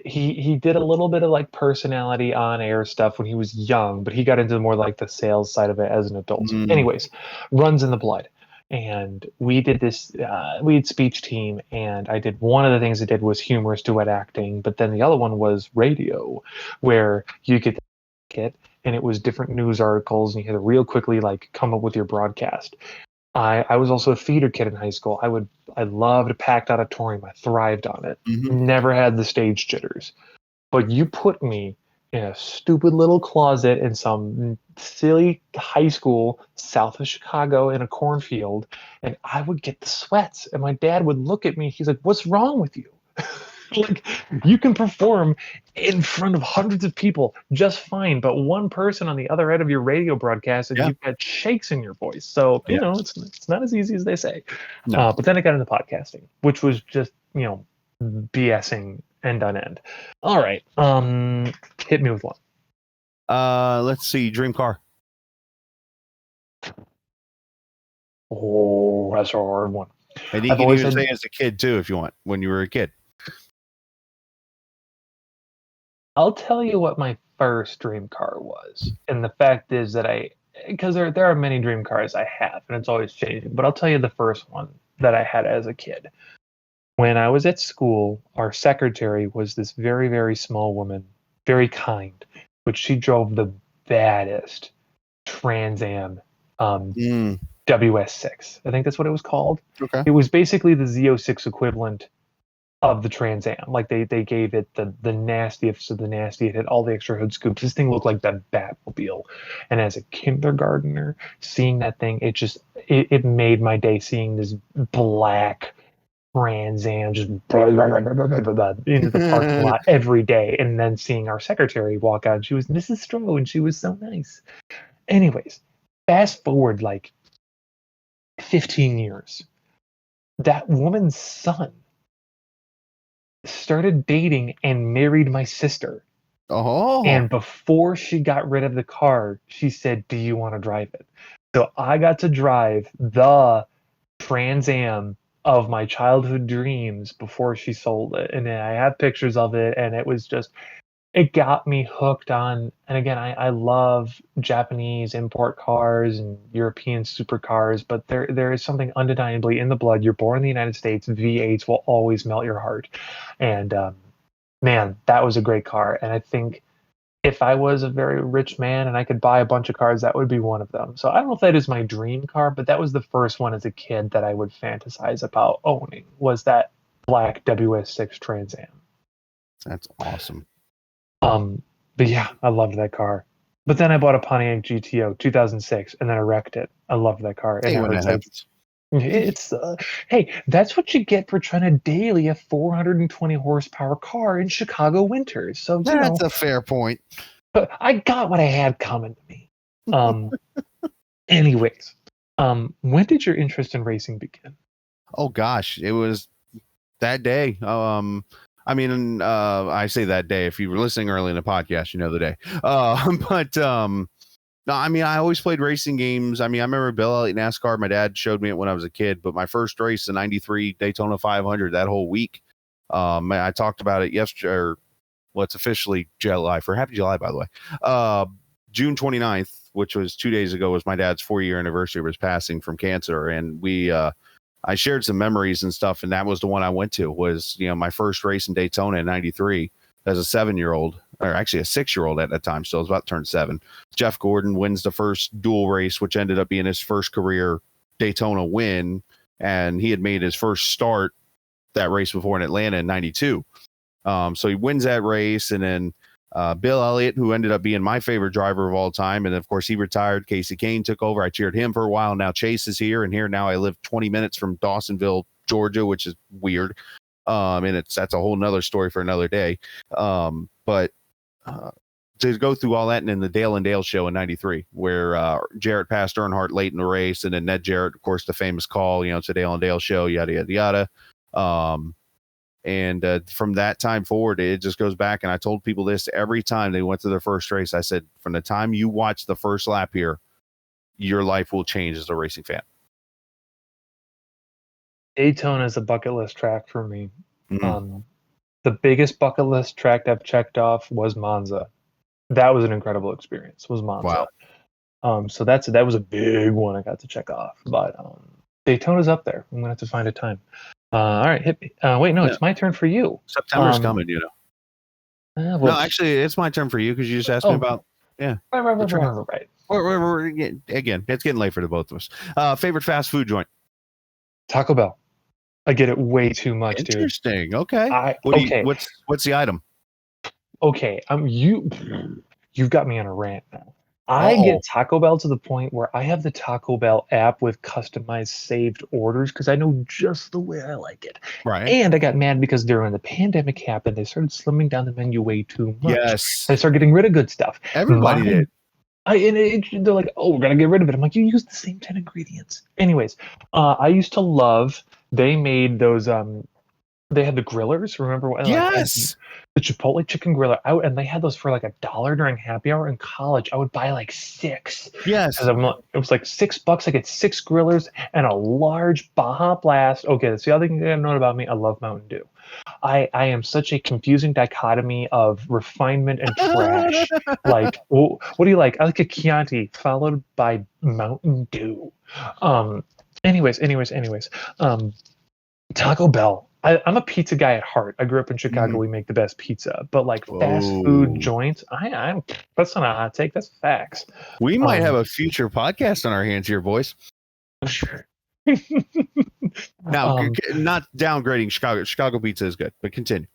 he did a little bit of like personality on air stuff when he was young, but he got into more like the sales side of it as an adult. Anyways, runs in the blood. And we did this, we had speech team, and I did one of the things I did was humorous duet acting, but then the other one was radio, where you could kit, and it was different news articles, and you had to real quickly like come up with your broadcast. I was also a theater kid in high school. I loved a packed auditorium. I thrived on it. Never had the stage jitters. But you put me in a stupid little closet in some silly high school south of Chicago in a cornfield, and I would get the sweats. And my dad would look at me. He's like, "What's wrong with you?" Like, you can perform in front of hundreds of people just fine, but one person on the other end of your radio broadcast, and you've got shakes in your voice. So you know it's not as easy as they say. No. But then I got into podcasting, which was just BSing end on end. All right, hit me with one. Let's see, dream car. Oh, that's a hard one. And you can even say as a kid too, if you want, when you were a kid. I'll tell you what my first dream car was. And the fact is that because there are many dream cars I have, and it's always changing, but I'll tell you the first one that I had as a kid. When I was at school, our secretary was this very, very small woman, very kind, but she drove the baddest Trans Am WS6. I think that's what it was called. Okay. It was basically the Z06 equivalent of the Trans Am. Like they gave it the nastiest of the nasty. It had all the extra hood scoops. This thing looked like the Batmobile. And as a kindergartner, seeing that thing, it made my day, seeing this black Trans Am just into the parking lot every day, and then seeing our secretary walk out, and she was Mrs. Stroh, and she was so nice. Anyways, fast forward like 15 years, that woman's son started dating and married my sister. Oh. And before she got rid of the car, she said, "Do you want to drive it?" So I got to drive the Trans Am of my childhood dreams before she sold it. And I have pictures of it, and it got me hooked on. And again, I love Japanese import cars and European supercars, but there is something undeniably in the blood. You're born in the United States, V8s will always melt your heart. And man, that was a great car. And I think if I was a very rich man and I could buy a bunch of cars, that would be one of them. So I don't know if that is my dream car, but that was the first one as a kid that I would fantasize about owning, was that black WS6 Trans Am. That's awesome. But yeah, I loved that car. But then I bought a Pontiac GTO 2006, and then I wrecked it. I loved that car. Hey, when that happens. It's hey, that's what you get for trying to daily a 420 horsepower car in Chicago winters. So that's a fair point. But I got what I had coming to me. Anyways, when did your interest in racing begin? Oh gosh, it was that day. I mean, I say that day. If you were listening early in the podcast, you know the day. But No, I mean, I always played racing games. I mean, I remember Bill Elliott NASCAR. My dad showed me it when I was a kid, but my first race, the 93 Daytona 500, that whole week, I talked about it yesterday, or what's officially July, for Happy July, by the way. June 29th, which was 2 days ago, was my dad's 4-year anniversary of his passing from cancer. And I shared some memories and stuff. And that was the one I went to, was, my first race in Daytona in 93 as a 7-year-old, or actually a 6-year-old at that time. So I was about to turn 7. Jeff Gordon wins the first dual race, which ended up being his first career Daytona win. And he had made his first start that race before in Atlanta in 92. So he wins that race. And then Bill Elliott, who ended up being my favorite driver of all time. And of course he retired. Casey Kane took over. I cheered him for a while. Now Chase is here, and here now I live 20 minutes from Dawsonville, Georgia, which is weird. And that's a whole nother story for another day. But to go through all that, and then the Dale and Dale show in 93, where Jarrett passed Earnhardt late in the race, and then Ned Jarrett, of course, the famous call, it's a Dale and Dale show, yada, yada, yada. And from that time forward, it just goes back. And I told people this every time they went to their first race. I said, from the time you watch the first lap here, your life will change as a racing fan. Daytona is a bucket list track for me. Mm-hmm. The biggest bucket list track I've checked off was Monza. That was an incredible experience. Was Monza. Wow. So that was a big one I got to check off. But Daytona's up there. I'm gonna have to find a time. All right, hit me. Wait, no, it's my turn for you. September's coming, well, no, actually, it's my turn for you, because you just asked me about. Yeah. Right. Again, it's getting late for the both of us. Favorite fast food joint? Taco Bell. I get it way too much, dude. Interesting. Okay. What's the item? Okay. You've got me on a rant now. I get Taco Bell to the point where I have the Taco Bell app with customized saved orders because I know just the way I like it. Right. And I got mad because during the pandemic happened, they started slimming down the menu way too much. Yes. They started getting rid of good stuff. Everybody did. They're like, oh, we're going to get rid of it. I'm like, you use the same 10 ingredients. Anyways, I used to love, they made those, they had the grillers. Remember? Yes. The Chipotle chicken griller out, and they had those for like $1 during happy hour in college. I would buy like 6. Yes. It was like $6. I get 6 grillers and a large Baja Blast. Okay, that's the other thing you gotta know about me. I love Mountain Dew. I am such a confusing dichotomy of refinement and trash. Like, what do you like? I like a Chianti followed by Mountain Dew. Anyways. Taco Bell. I'm a pizza guy at heart. I grew up in Chicago. We make the best pizza. But like fast food joints, I'm that's not a hot take. That's facts. We might have a future podcast on our hands here, boys. Now, not downgrading Chicago. Chicago pizza is good, but continue.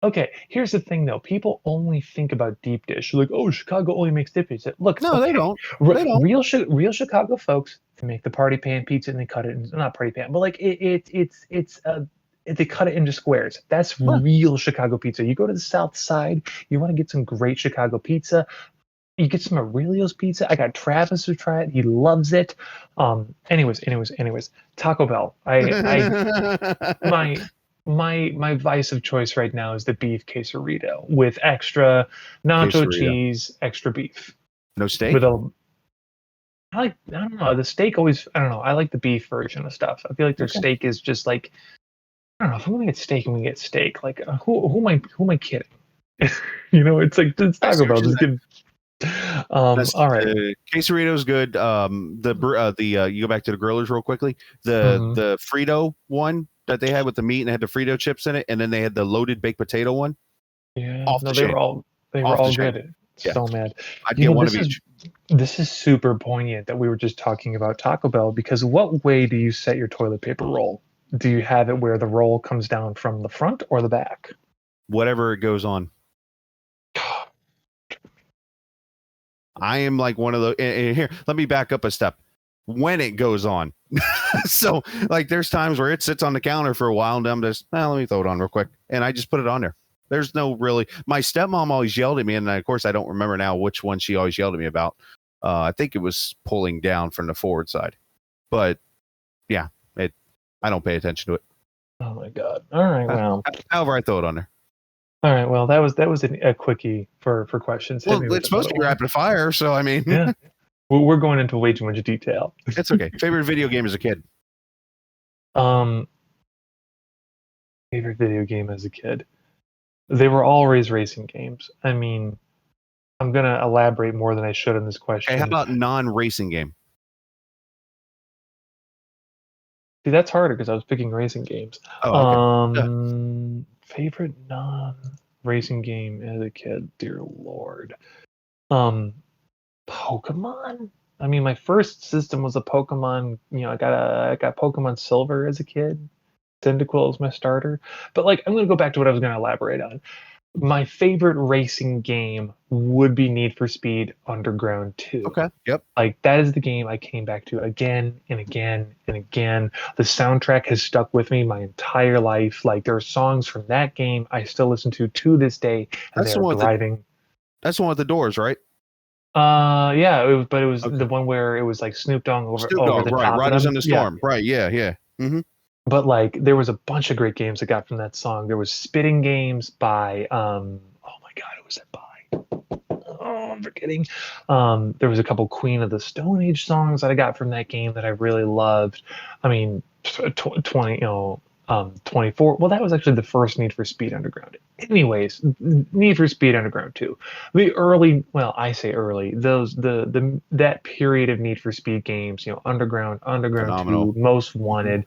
Okay, here's the thing though. People only think about deep dish. Like, oh, Chicago only makes deep dish. Look, no, okay. They don't. Real Chicago folks, they make the party pan pizza and they cut it. Not party pan, but like they cut it into squares. That's real Chicago pizza. You go to the South Side, you want to get some great Chicago pizza. You get some Aurelio's pizza. I got Travis to try it. He loves it. Anyways. Taco Bell. My vice of choice right now is the beef quesarito with extra nacho cheese, extra beef. No steak? I don't know. The steak always, I don't know. I like the beef version of stuff. I feel like their steak is just like, I don't know. If I'm gonna get steak, I'm gonna get steak. Like, who am I kidding? It's like, it's Taco Bell. Just give. All right. Quesarito is good. You go back to the grillers real quickly. The Frito one that they had with the meat and had the Frito chips in it, and then they had the loaded baked potato one. Yeah, they were all good. Yeah. So mad. I'd get one of each. This is super poignant that we were just talking about Taco Bell, because what way do you set your toilet paper roll? Do you have it where the roll comes down from the front or the back? Whatever it goes on. I am like one of those. Here, let me back up a step. When it goes on. So like there's times where it sits on the counter for a while and I'm just, let me throw it on real quick. And I just put it on there. There's no really, my stepmom always yelled at me. And of course I don't remember now which one she always yelled at me about. I think it was pulling down from the forward side, but yeah, I don't pay attention to it. Oh my God. All right. Well, however I throw it on there. All right. Well, that was a quickie for questions. Well, it's supposed to be rapid fire. So, I mean, yeah. We're going into way too much detail. It's okay. Favorite video game as a kid? Um, favorite video game as a kid. They were always racing games. I mean, I'm gonna elaborate more than I should on this Okay, how question. about non-racing game? See, that's harder because I was picking racing games. Oh, okay. Favorite non-racing game as a kid, dear Lord. Um, Pokemon. I mean, my first system was a Pokemon. I got Pokemon Silver as a kid. Cyndaquil was my starter. But like, I'm gonna go back to what I was gonna elaborate on. My favorite racing game would be Need for Speed Underground 2. Okay. Yep. Like that is the game I came back to again and again and again. The soundtrack has stuck with me my entire life. Like there are songs from that game I still listen to this day, and That's they the are one with driving. that's the one with the doors, right? Yeah, but it was Okay. the one where it was like Snoop Dogg Snoop over Dogg, the right? top of Riders them. on the Yeah, Storm, right? Yeah, yeah. Mm-hmm. but like there was a bunch of great games I got from that song. There was Spitting Games by oh my god, who was that by? Oh, I'm forgetting. There was a couple Queen of the Stone Age songs that I got from that game that I really loved. I mean, 20, 24. Well, that was actually the first Need for Speed Underground. Anyways, Need for Speed Underground 2. The early, well, I say early, those the that period of Need for Speed games, Underground Phenomenal. 2, Most Mm-hmm. Wanted,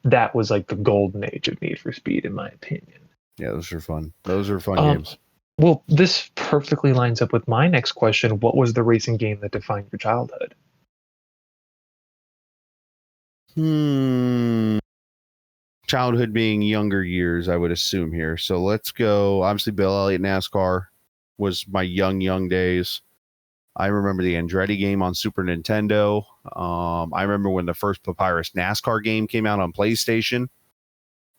that was like the golden age of Need for Speed, in my opinion. Yeah, those are fun. Those are fun Um, games. well, this perfectly lines up with my next question. What was the racing game that defined your childhood? Childhood being younger years, I would assume here. So let's go. Obviously, Bill Elliott NASCAR was my young days. I remember the Andretti game on Super Nintendo. I remember when the first Papyrus NASCAR game came out on PlayStation.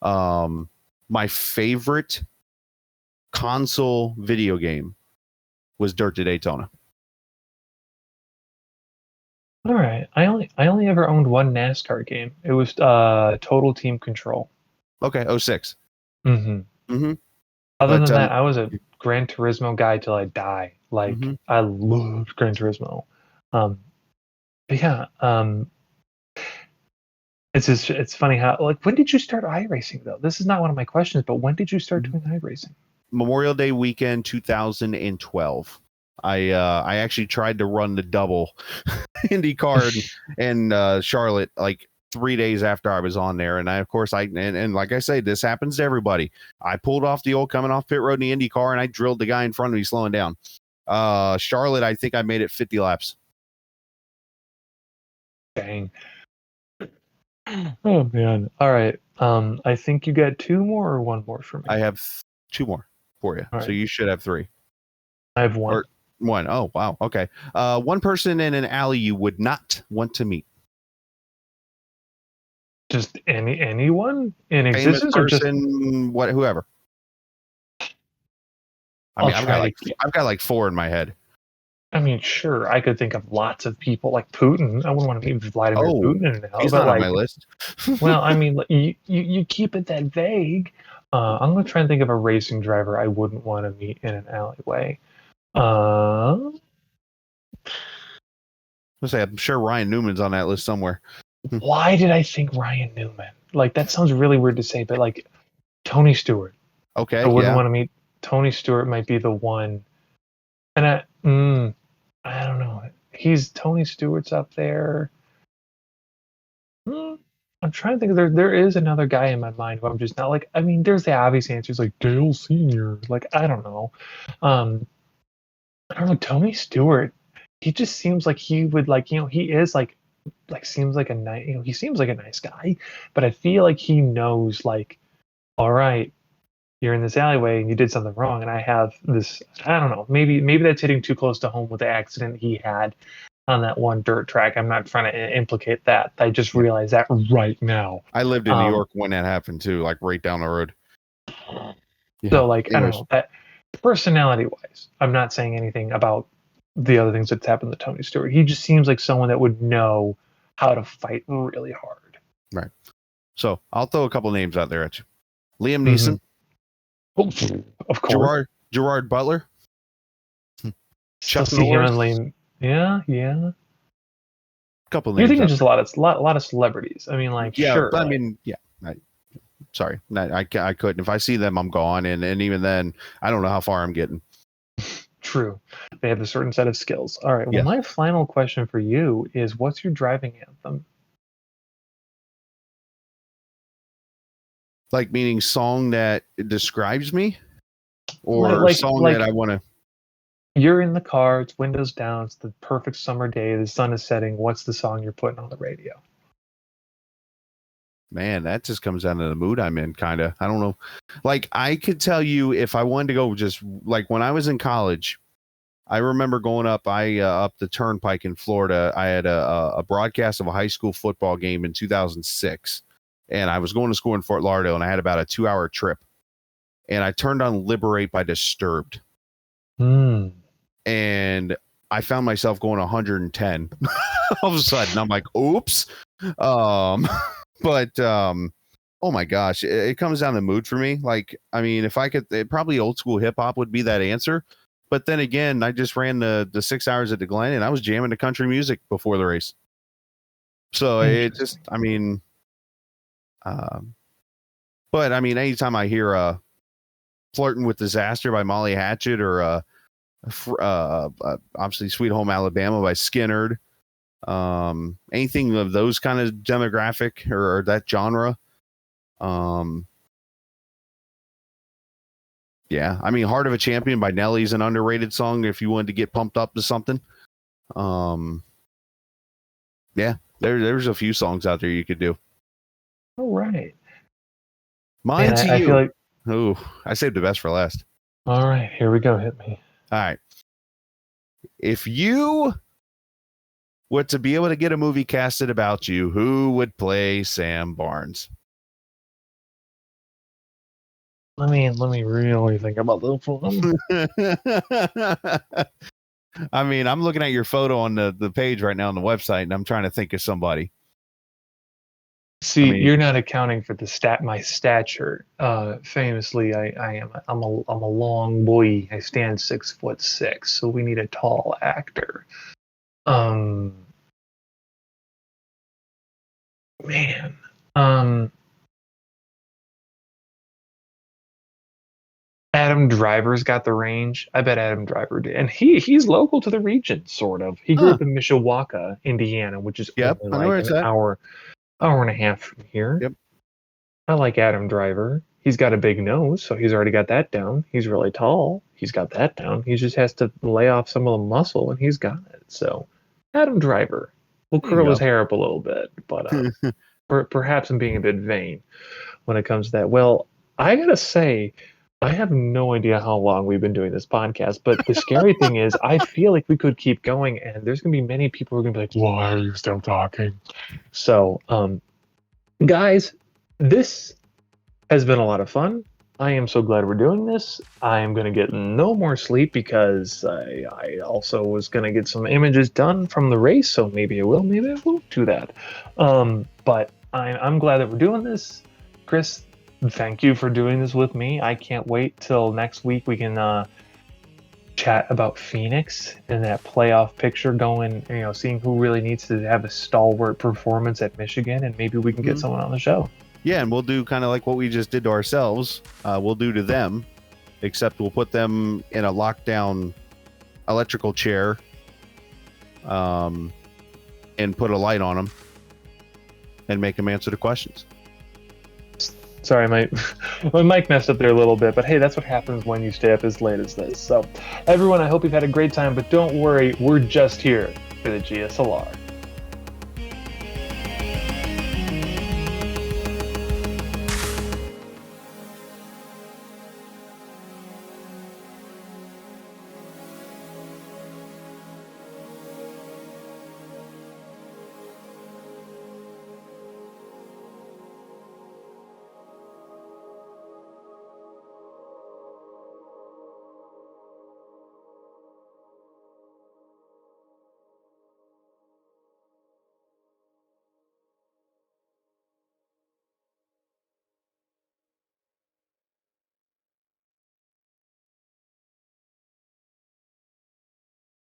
My favorite console video game was Dirt to Daytona. All right, I only ever owned one NASCAR game. It was Total Team Control. Okay, 06. hmm Mm-hmm. Other But than that, I was a Gran Turismo guy till I die. Like mm-hmm. I loved Gran Turismo. Um, but yeah, it's funny how like when did you start iRacing though? This is not one of my questions, but when did you start doing iRacing? Memorial Day weekend 2012. I actually tried to run the double IndyCar and Charlotte like 3 days after I was on there, and I of course and like I say, this happens to everybody. I pulled off the old coming off pit road in the IndyCar, and I drilled the guy in front of me slowing down. Charlotte, I think I made it 50 laps. Dang. Oh man. All right. I think you got two more or one more for me. I have two more for you, All so right. you should have three. I have one. Or one. Oh wow. Okay. One person in an alley you would not want to meet. Just anyone in Famous existence or just person, whoever. I I'll mean, try to I've got like four in my head. I mean, sure, I could think of lots of people like Putin. I wouldn't want to meet Vladimir Oh, Putin in an alley, he's but not on my like, list. well, I mean, like, you keep it that vague. I'm gonna try and think of a racing driver I wouldn't want to meet in an alleyway. Uh, Let's say I'm sure Ryan Newman's on that list somewhere. why did I think Ryan Newman? Like that sounds really weird to say, but like Tony Stewart. I Okay, wouldn't yeah. want to meet Tony Stewart. Might be the one, and I don't know. He's Tony Stewart's up there. Hmm, I'm trying to think. There is another guy in my mind who I'm just not like. I mean, there's the obvious answers like Dale Senior. Like I don't know. Um, I don't know. Tony Stewart. He just seems like he would like. He is like seems like a nice. He seems like a nice guy, but I feel like he knows like, all right, you're in this alleyway and you did something wrong, and I have this. I don't know. Maybe that's hitting too close to home with the accident he had on that one dirt track. I'm not trying to implicate that. I just Yeah. realized that right now. I lived in New York when that happened too, like right down the road. Yeah. So like I don't Anyways, know that personality wise, I'm not saying anything about the other things that's happened to Tony Stewart. He just seems like someone that would know how to fight really hard. right. So I'll throw a couple names out there at you. Liam Mhm. Neeson, Of course. Gerard Butler, Still Chuck see him Norris. and Lane. Yeah, yeah. Couple You're names thinking up just a lot of celebrities. I mean, there. like, Yeah, sure, I like, mean, yeah. Sorry, I couldn't. If I see them, I'm gone, and even then, I don't know how far I'm getting. true. They have a certain set of skills. All right. Well, Yes, my final question for you is, what's your driving anthem? like meaning song that describes me, Like, or like, song that like I want to. you're in the car, it's windows down, it's the perfect summer day, the sun is setting. What's the song you're putting on the radio? Man, that just comes down to the mood I'm in, kind of. I don't know. Like, I could tell you if I wanted to go, just like when I was in college. I remember going up, up the turnpike in Florida. I had a broadcast of a high school football game in 2006, and I was going to school in Fort Lauderdale, and I had about a 2-hour trip. And I turned on "Liberate" by Disturbed, Hmm. and I found myself going 110 all of a sudden. I'm like, "Oops!" Um, but oh my gosh, it comes down to mood for me. Like, I mean, if I could, probably old school hip hop would be that answer. But then again, I just ran the 6 hours at the Glen, and I was jamming to country music before the race. So it just, Interesting. I mean, um, but I mean, anytime I hear "Flirting with Disaster" by Molly Hatchet, or obviously "Sweet Home Alabama" by Skinnerd, anything of those kind of demographic, or that genre, um, yeah, I mean, "Heart of a Champion" by Nelly is an underrated song if you wanted to get pumped up to something. Um, yeah, there's a few songs out there you could do. All right. Mine Man, to I feel you. like, Oh, I saved the best for last. all right, here we go. Hit me. All right. If you were to be able to get a movie casted about you, who would play Sam Barnes? Let me really think about this one. I mean, I'm looking at your photo on the page right now on the website, and I'm trying to think of somebody. I See, mean, you're not accounting for my stature. Famously, I'm a long boy. I stand 6'6", so we need a tall actor. Um, man, um, Adam Driver's got the range. I bet Adam Driver did, and he's local to the region, sort of. He grew huh? up in Mishawaka, Indiana, which is Yep, only I know where like it's an at. hour and a half from here. Yep. I like Adam Driver. He's got a big nose, so he's already got that down. He's really tall. He's got that down. He just has to lay off some of the muscle, and he's got it. So, Adam Driver. We'll There you curl his go. hair up a little bit, but perhaps I'm being a bit vain when it comes to that. Well, I gotta say, I have no idea how long we've been doing this podcast, but the scary thing is, I feel like we could keep going, and there's gonna be many people who are gonna be like, "Why are you still talking?" So, guys, this has been a lot of fun. I am so glad we're doing this. I am going to get no more sleep because I also was going to get some images done from the race. So maybe maybe I won't do that. But I'm glad that we're doing this. Chris, thank you for doing this with me. I can't wait till next week. We can chat about Phoenix and that playoff picture going, seeing who really needs to have a stalwart performance at Michigan. And maybe we can get someone on the show. Yeah, and we'll do kind of like what we just did to ourselves. We'll do to them, except we'll put them in a lockdown electrical chair, and put a light on them, and make them answer the questions. Sorry, my mic messed up there a little bit, but hey, that's what happens when you stay up as late as this. So, everyone, I hope you've had a great time, but don't worry, we're just here for the GSLR.